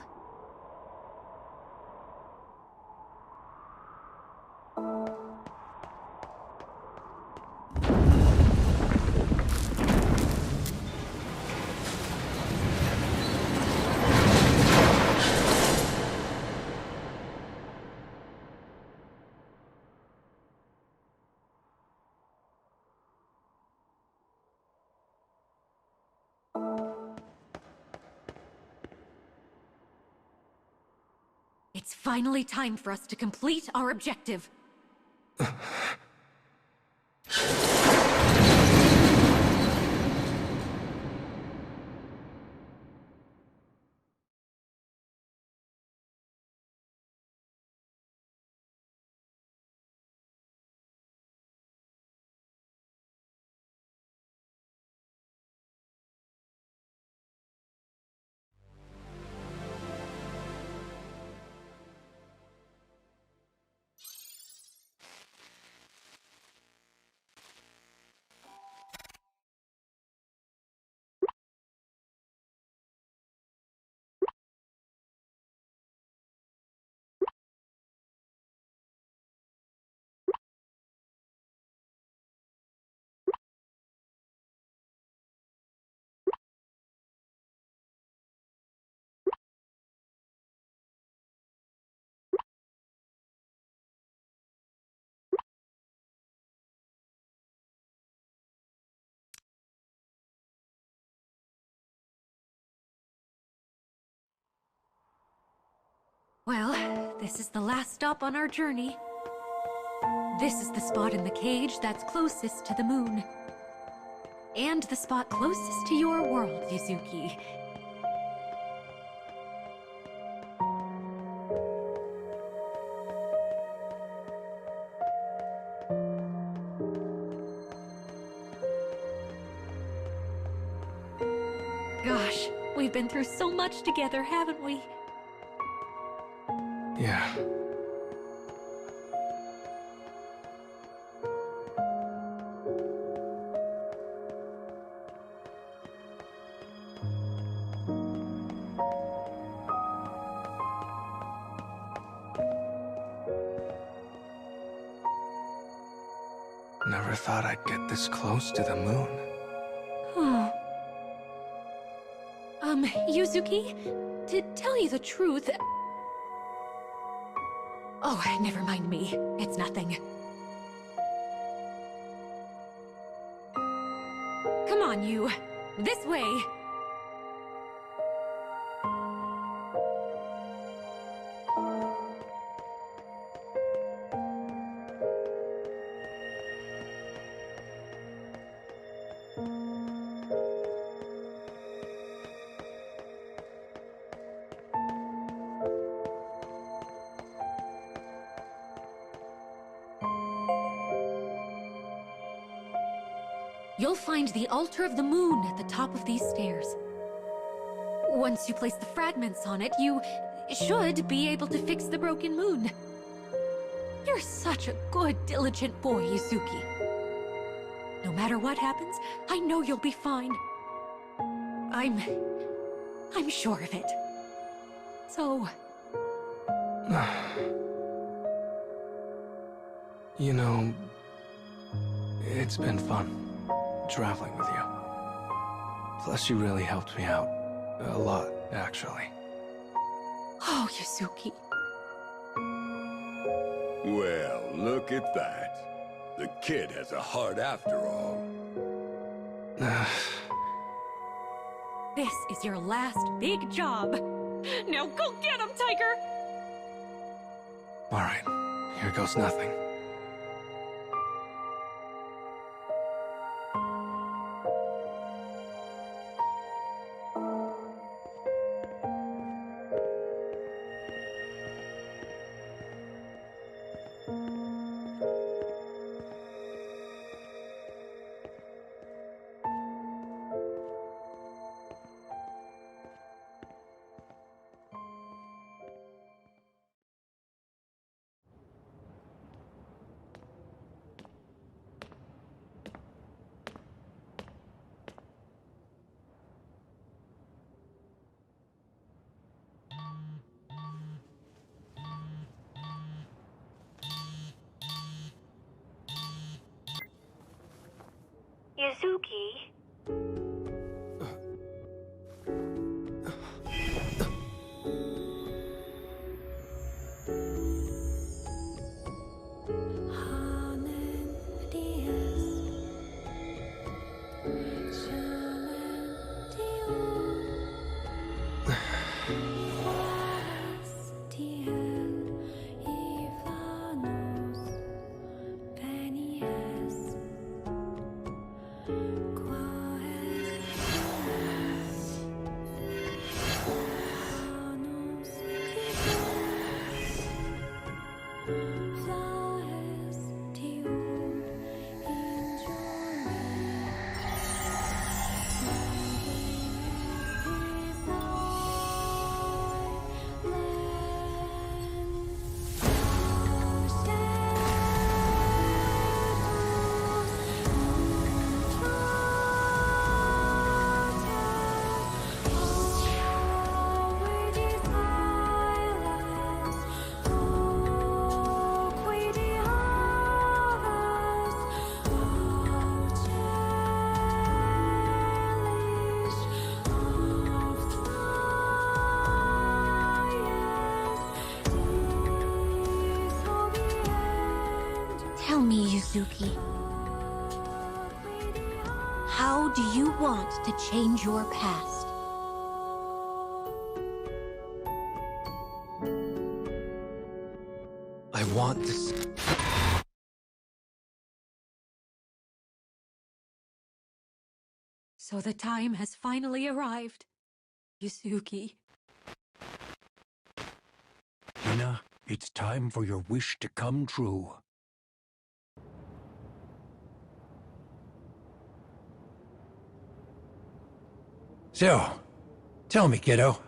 It's finally time for us to complete our objective. Well, this is the last stop on our journey. This is the spot in the cage that's closest to the moon. And the spot closest to your world, Yuzuki. Gosh, we've been through so much together, haven't we? Yeah. Never thought I'd get this close to the moon. Oh. Yuzuki, to tell you the truth... Oh, never mind me. It's nothing. Come on, you. This way. You'll find the altar of the moon at the top of these stairs. Once you place the fragments on it, you should be able to fix the broken moon. You're such a good, diligent boy, Yuzuki. No matter what happens, I know you'll be fine. I'm sure of it. So... You know, it's been fun traveling with you. Plus, you really helped me out. A lot, actually. Oh, Yuzuki. Well, look at that. The kid has a heart after all. This is your last big job. Now go get him, Tiger! Alright, here goes nothing. Yuzuki? Tell me, Yuzuki. How do you want to change your past? want to... So the time has finally arrived, Yuzuki. Hina, it's time for your wish to come true. So, tell me, kiddo.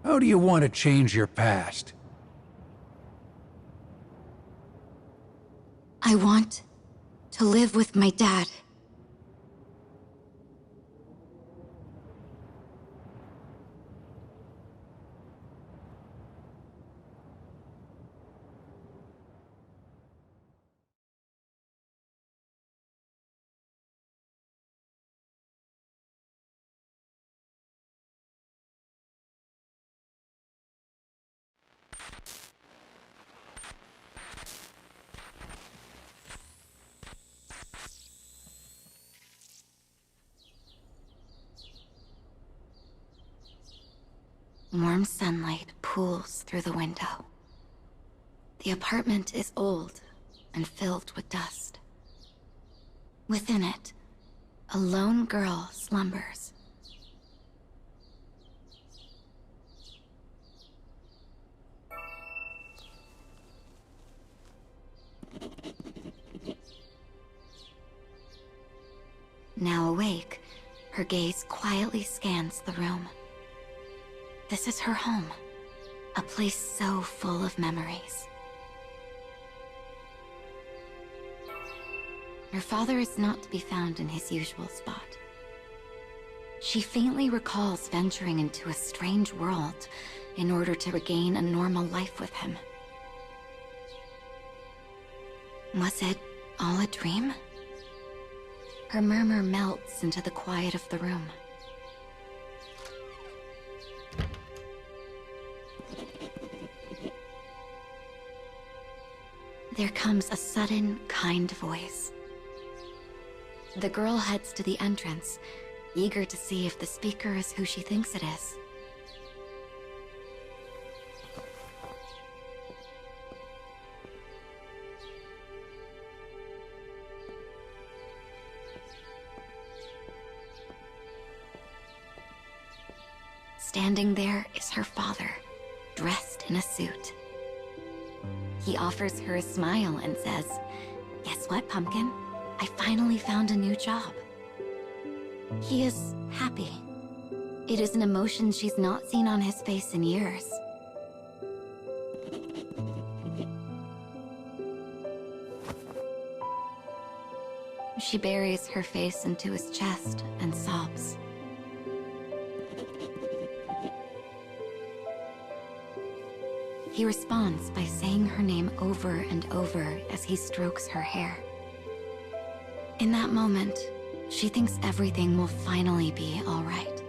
How do you want to change your past? I want to live with my dad. Warm sunlight pools through the window. The apartment is old and filled with dust. Within it, a lone girl slumbers. Now awake, her gaze quietly scans the room. This is her home, a place so full of memories. Her father is not to be found in his usual spot. She faintly recalls venturing into a strange world in order to regain a normal life with him. Was it all a dream? Her murmur melts into the quiet of the room. There comes a sudden, kind voice. The girl heads to the entrance, eager to see if the speaker is who she thinks it is. Standing there is her father, dressed in a suit. He offers her a smile and says, "Guess what, Pumpkin? I finally found a new job." He is happy. It is an emotion she's not seen on his face in years. She buries her face into his chest and sobs. He responds by saying her name over and over as he strokes her hair. In that moment, she thinks everything will finally be all right.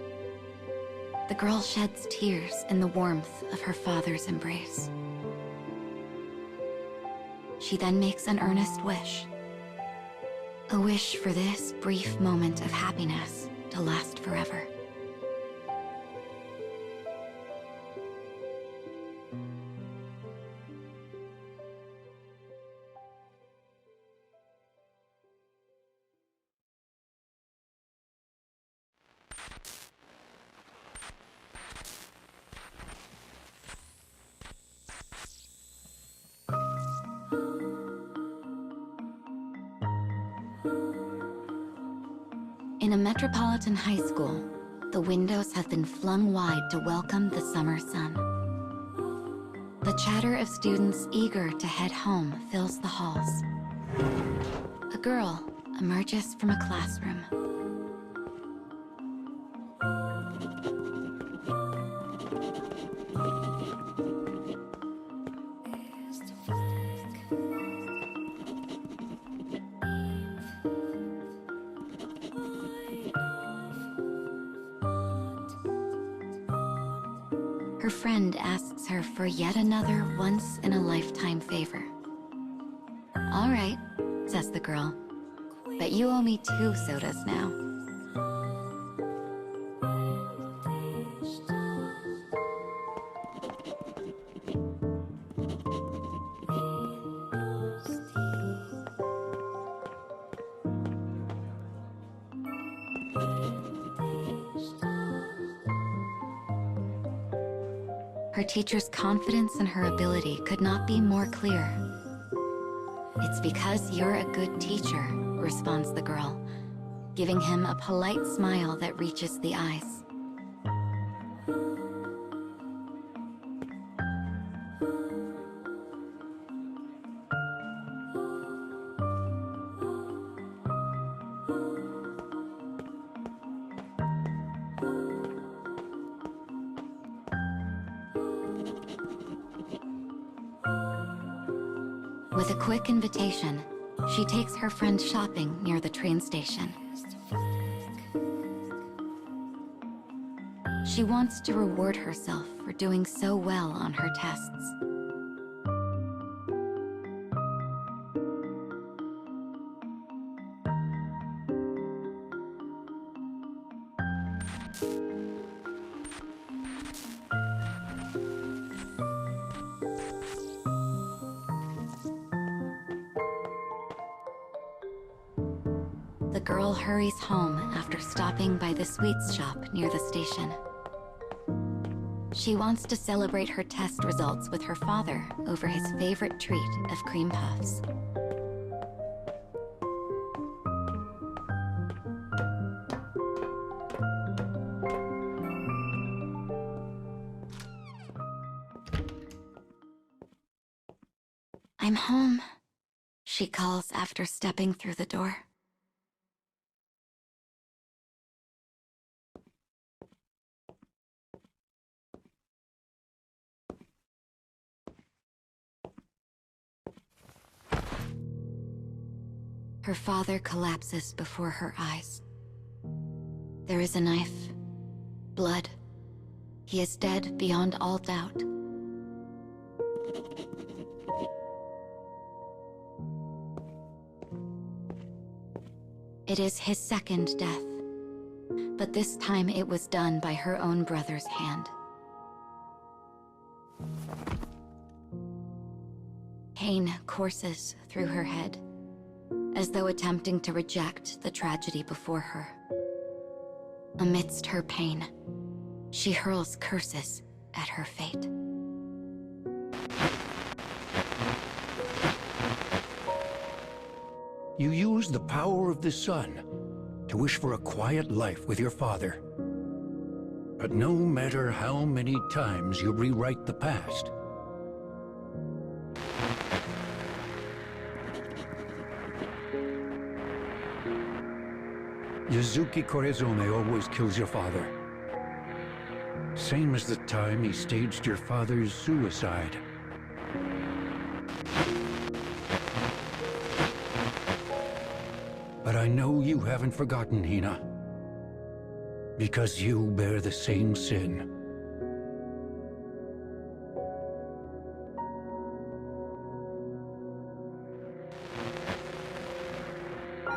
The girl sheds tears in the warmth of her father's embrace. She then makes an earnest wish. A wish for this brief moment of happiness to last forever. In a metropolitan high school, the windows have been flung wide to welcome the summer sun. The chatter of students eager to head home fills the halls. A girl emerges from a classroom. Her friend asks her for yet another once-in-a-lifetime favor. "All right," says the girl, "but you owe me 2 sodas now." Her teacher's confidence in her ability could not be more clear. "It's because you're a good teacher," responds the girl, giving him a polite smile that reaches the eyes. With a quick invitation, she takes her friend shopping near the train station. She wants to reward herself for doing so well on her tests. The girl hurries home after stopping by the sweets shop near the station. She wants to celebrate her test results with her father over his favorite treat of cream puffs. "I'm home," she calls after stepping through the door. Her father collapses before her eyes. There is a knife, blood. He is dead beyond all doubt. It is his second death, but this time it was done by her own brother's hand. Pain courses through her head, as though attempting to reject the tragedy before her. Amidst her pain, she hurls curses at her fate. You use the power of the sun to wish for a quiet life with your father. But no matter how many times you rewrite the past, Yuzuki Korezome always kills your father. Same as the time he staged your father's suicide. But I know you haven't forgotten, Hina. Because you bear the same sin.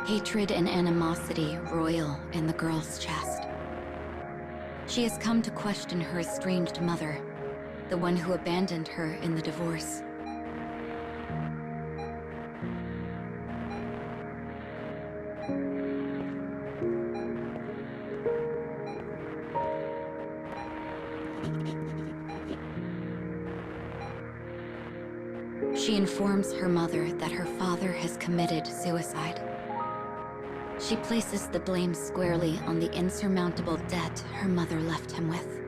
Hatred and animosity roil in the girl's chest. She has come to question her estranged mother, the one who abandoned her in the divorce. She informs her mother that her father has committed suicide. She places the blame squarely on the insurmountable debt her mother left him with.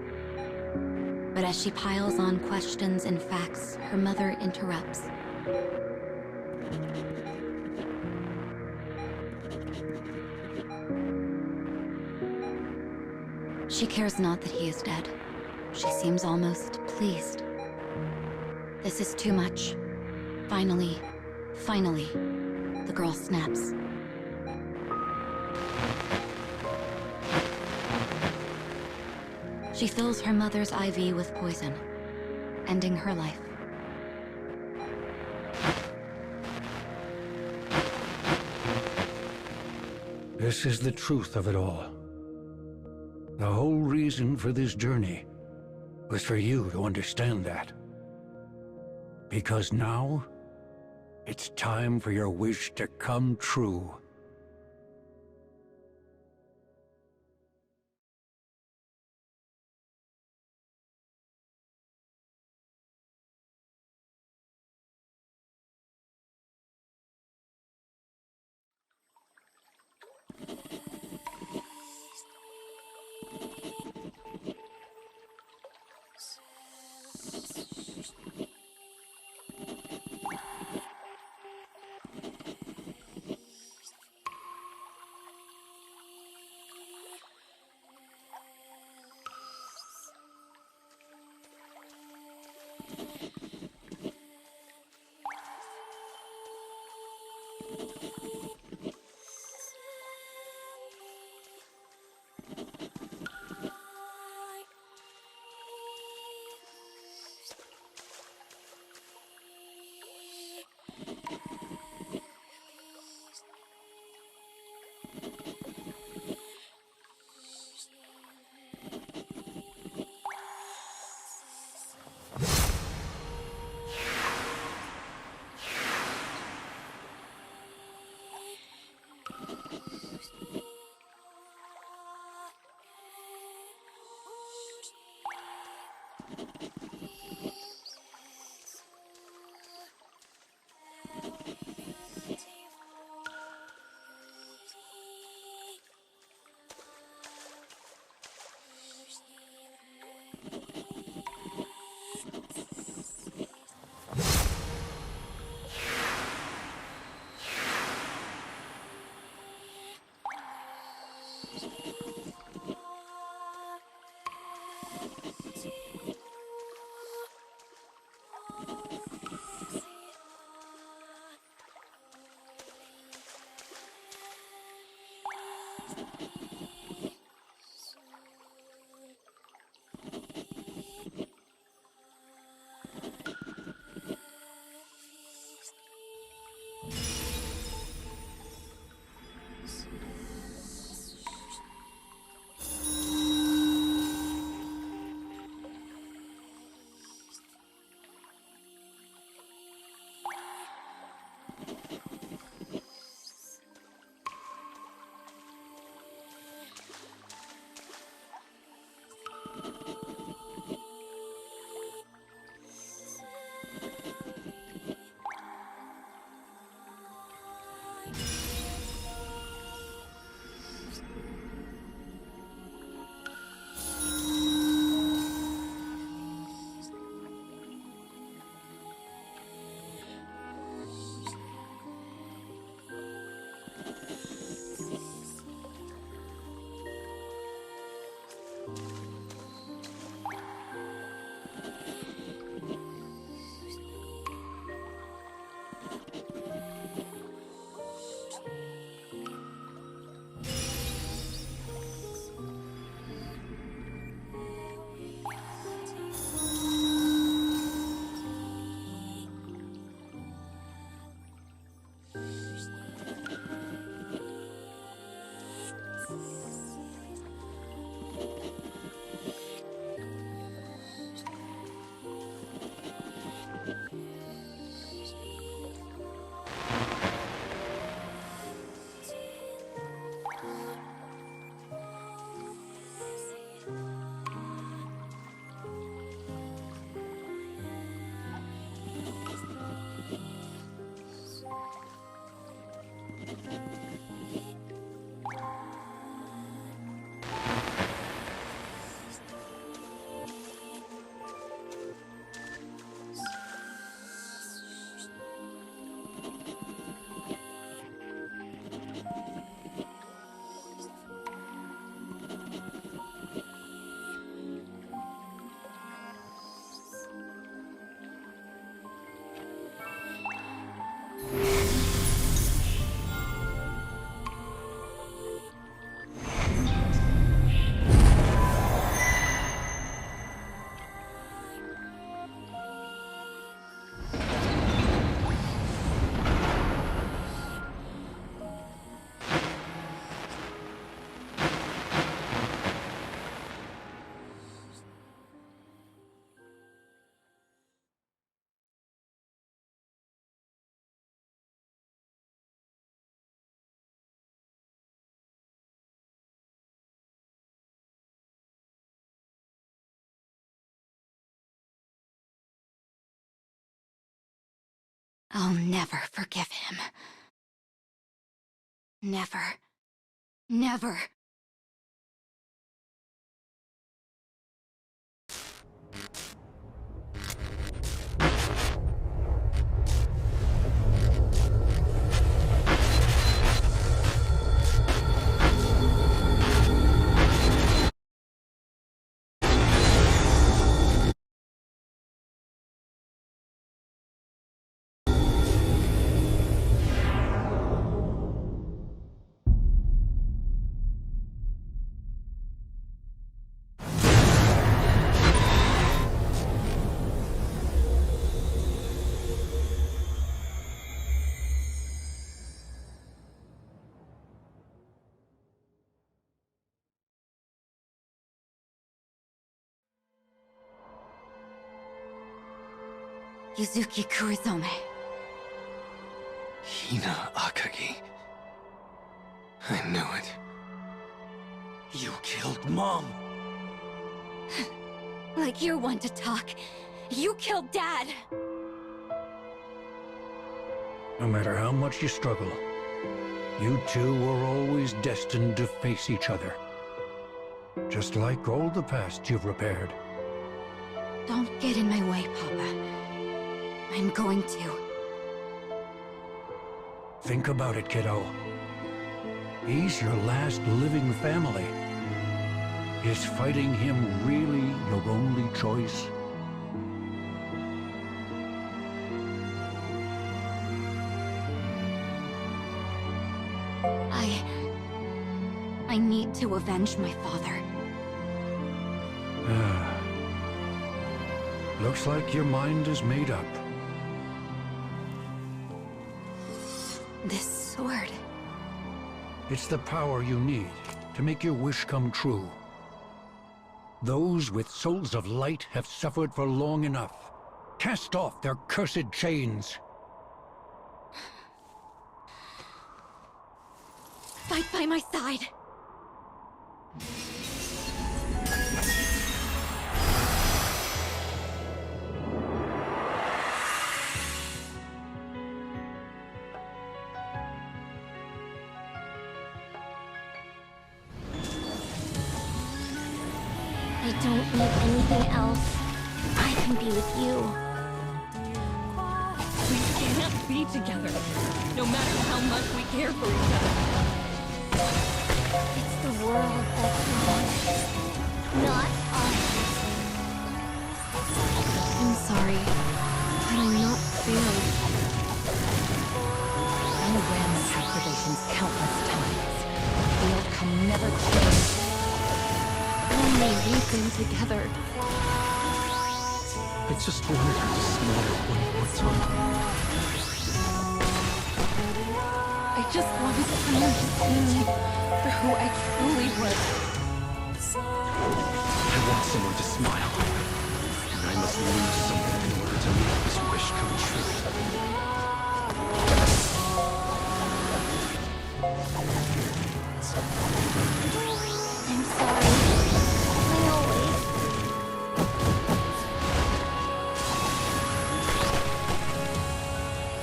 But as she piles on questions and facts, her mother interrupts. She cares not that he is dead. She seems almost pleased. This is too much. Finally, the girl snaps. She fills her mother's IV with poison, ending her life. This is the truth of it all. The whole reason for this journey was for you to understand that. Because now, it's time for your wish to come true. I'll never forgive him. Never. Never. Yuzuki Kurizome. Hina Akagi. I knew it. You killed Mom! Like you're one to talk. You killed Dad! No matter how much you struggle, you two were always destined to face each other. Just like all the past you've repaired. Don't get in my way, Papa. I'm going to. Think about it, kiddo. He's your last living family. Is fighting him really your only choice? I need to avenge my father. Looks like your mind is made up. This sword. It's the power you need to make your wish come true. Those with souls of light have suffered for long enough. Cast off their cursed chains. Fight by my side. I don't need anything else. I can be with you. We can't be together, no matter how much we care for each other. It's the world that's wrong, not us. I'm sorry, but I'm not failed. I ran the calculations countless times. The outcome never changed. Only we've been together. I just wanted her to smile one more time. I just wanted someone to see me for who I truly was. I want someone to smile. And I must lose someone in order to make this wish come true. I'm sorry. I always...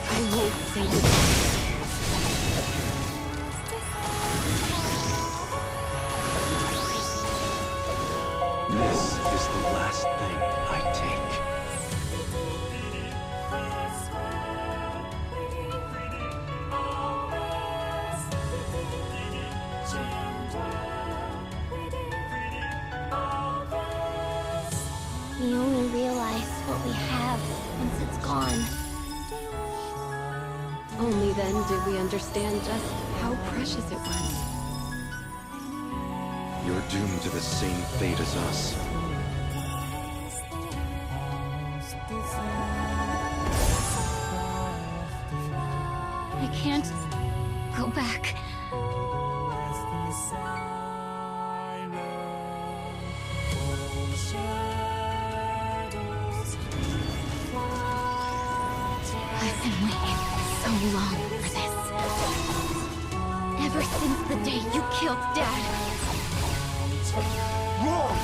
I won't say goodbye. This is the last thing I take. We only realize what we have once it's gone. Only then did we understand just how precious it was. You're doomed to the same fate as us. I can't go back. I've been waiting so long for this. Ever since the day you killed Dad. Wrong!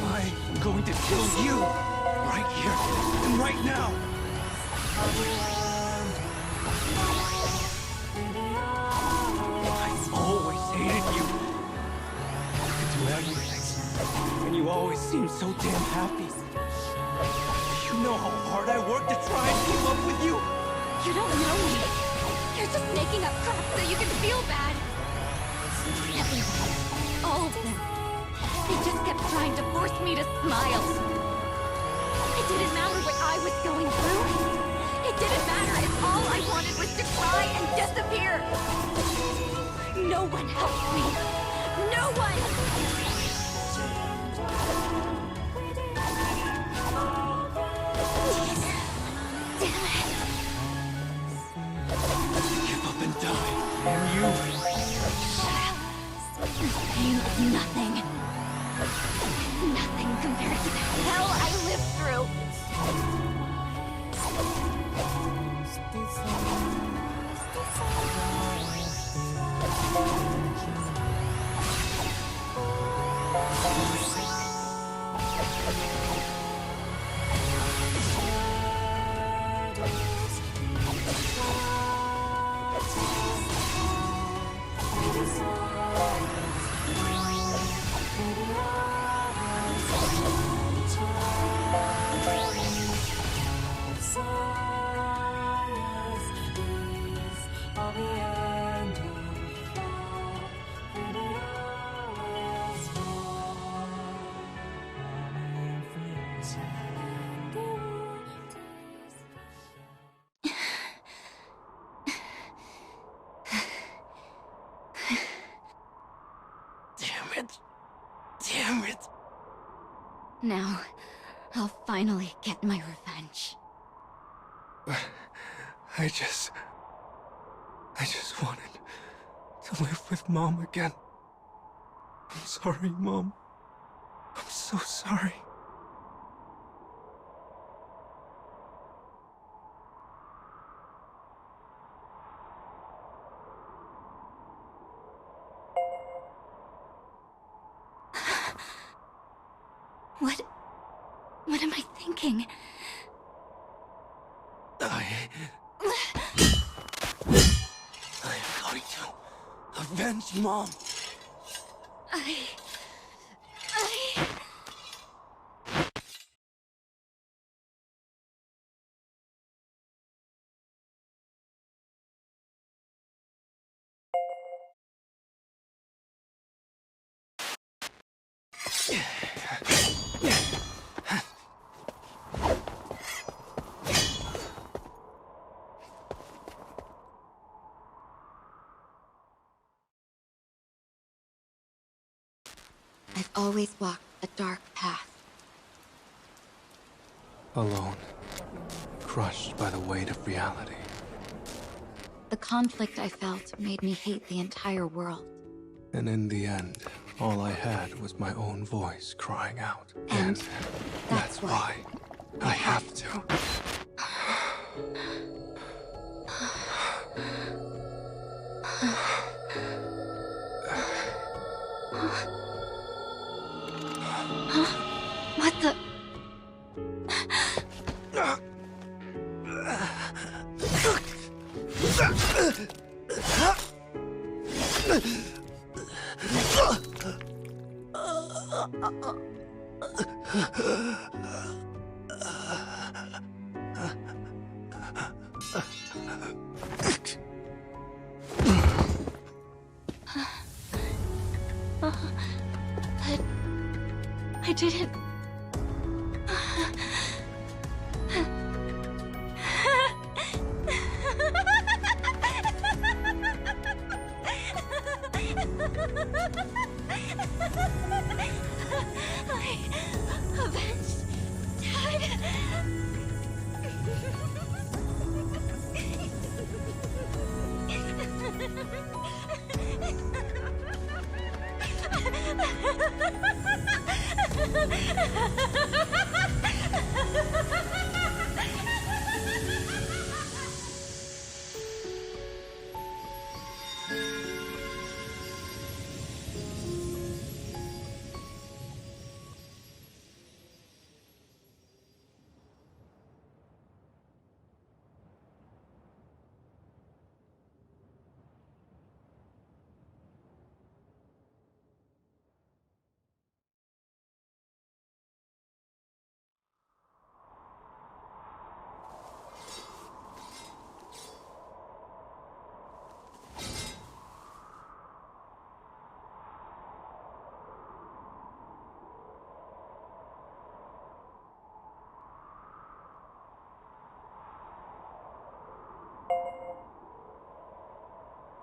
I'm going to kill you! Right here, and right now! I always hated you! You could do everything, and you always seemed so damn happy. You know how hard I worked to try and keep up with you? You don't know me. You're just making up crap so you can feel bad. Everyone, all of them, they just kept trying to force me to smile. It didn't matter what I was going through. It didn't matter if all I wanted was to cry and disappear. No one helped me. No one! Give up and die, and you... This pain is nothing. Nothing compared to the hell I lived through. Damn it. Now, I'll finally get my revenge. I just wanted to live with Mom again. I'm sorry, Mom. I'm so sorry. What am I thinking? I am going to avenge Mom. I've always walked a dark path. Alone. Crushed by the weight of reality. The conflict I felt made me hate the entire world. And in the end, all I had was my own voice crying out. And that's why I have to. What the... I didn't... I avenged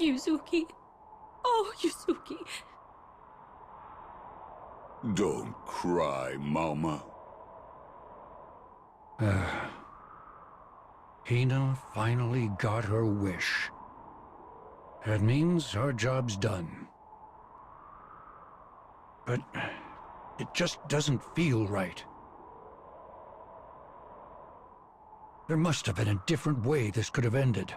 Yuzuki. Oh, Yuzuki. Don't cry, Mama. Hina finally got her wish. That means our job's done. But it just doesn't feel right. There must have been a different way this could have ended.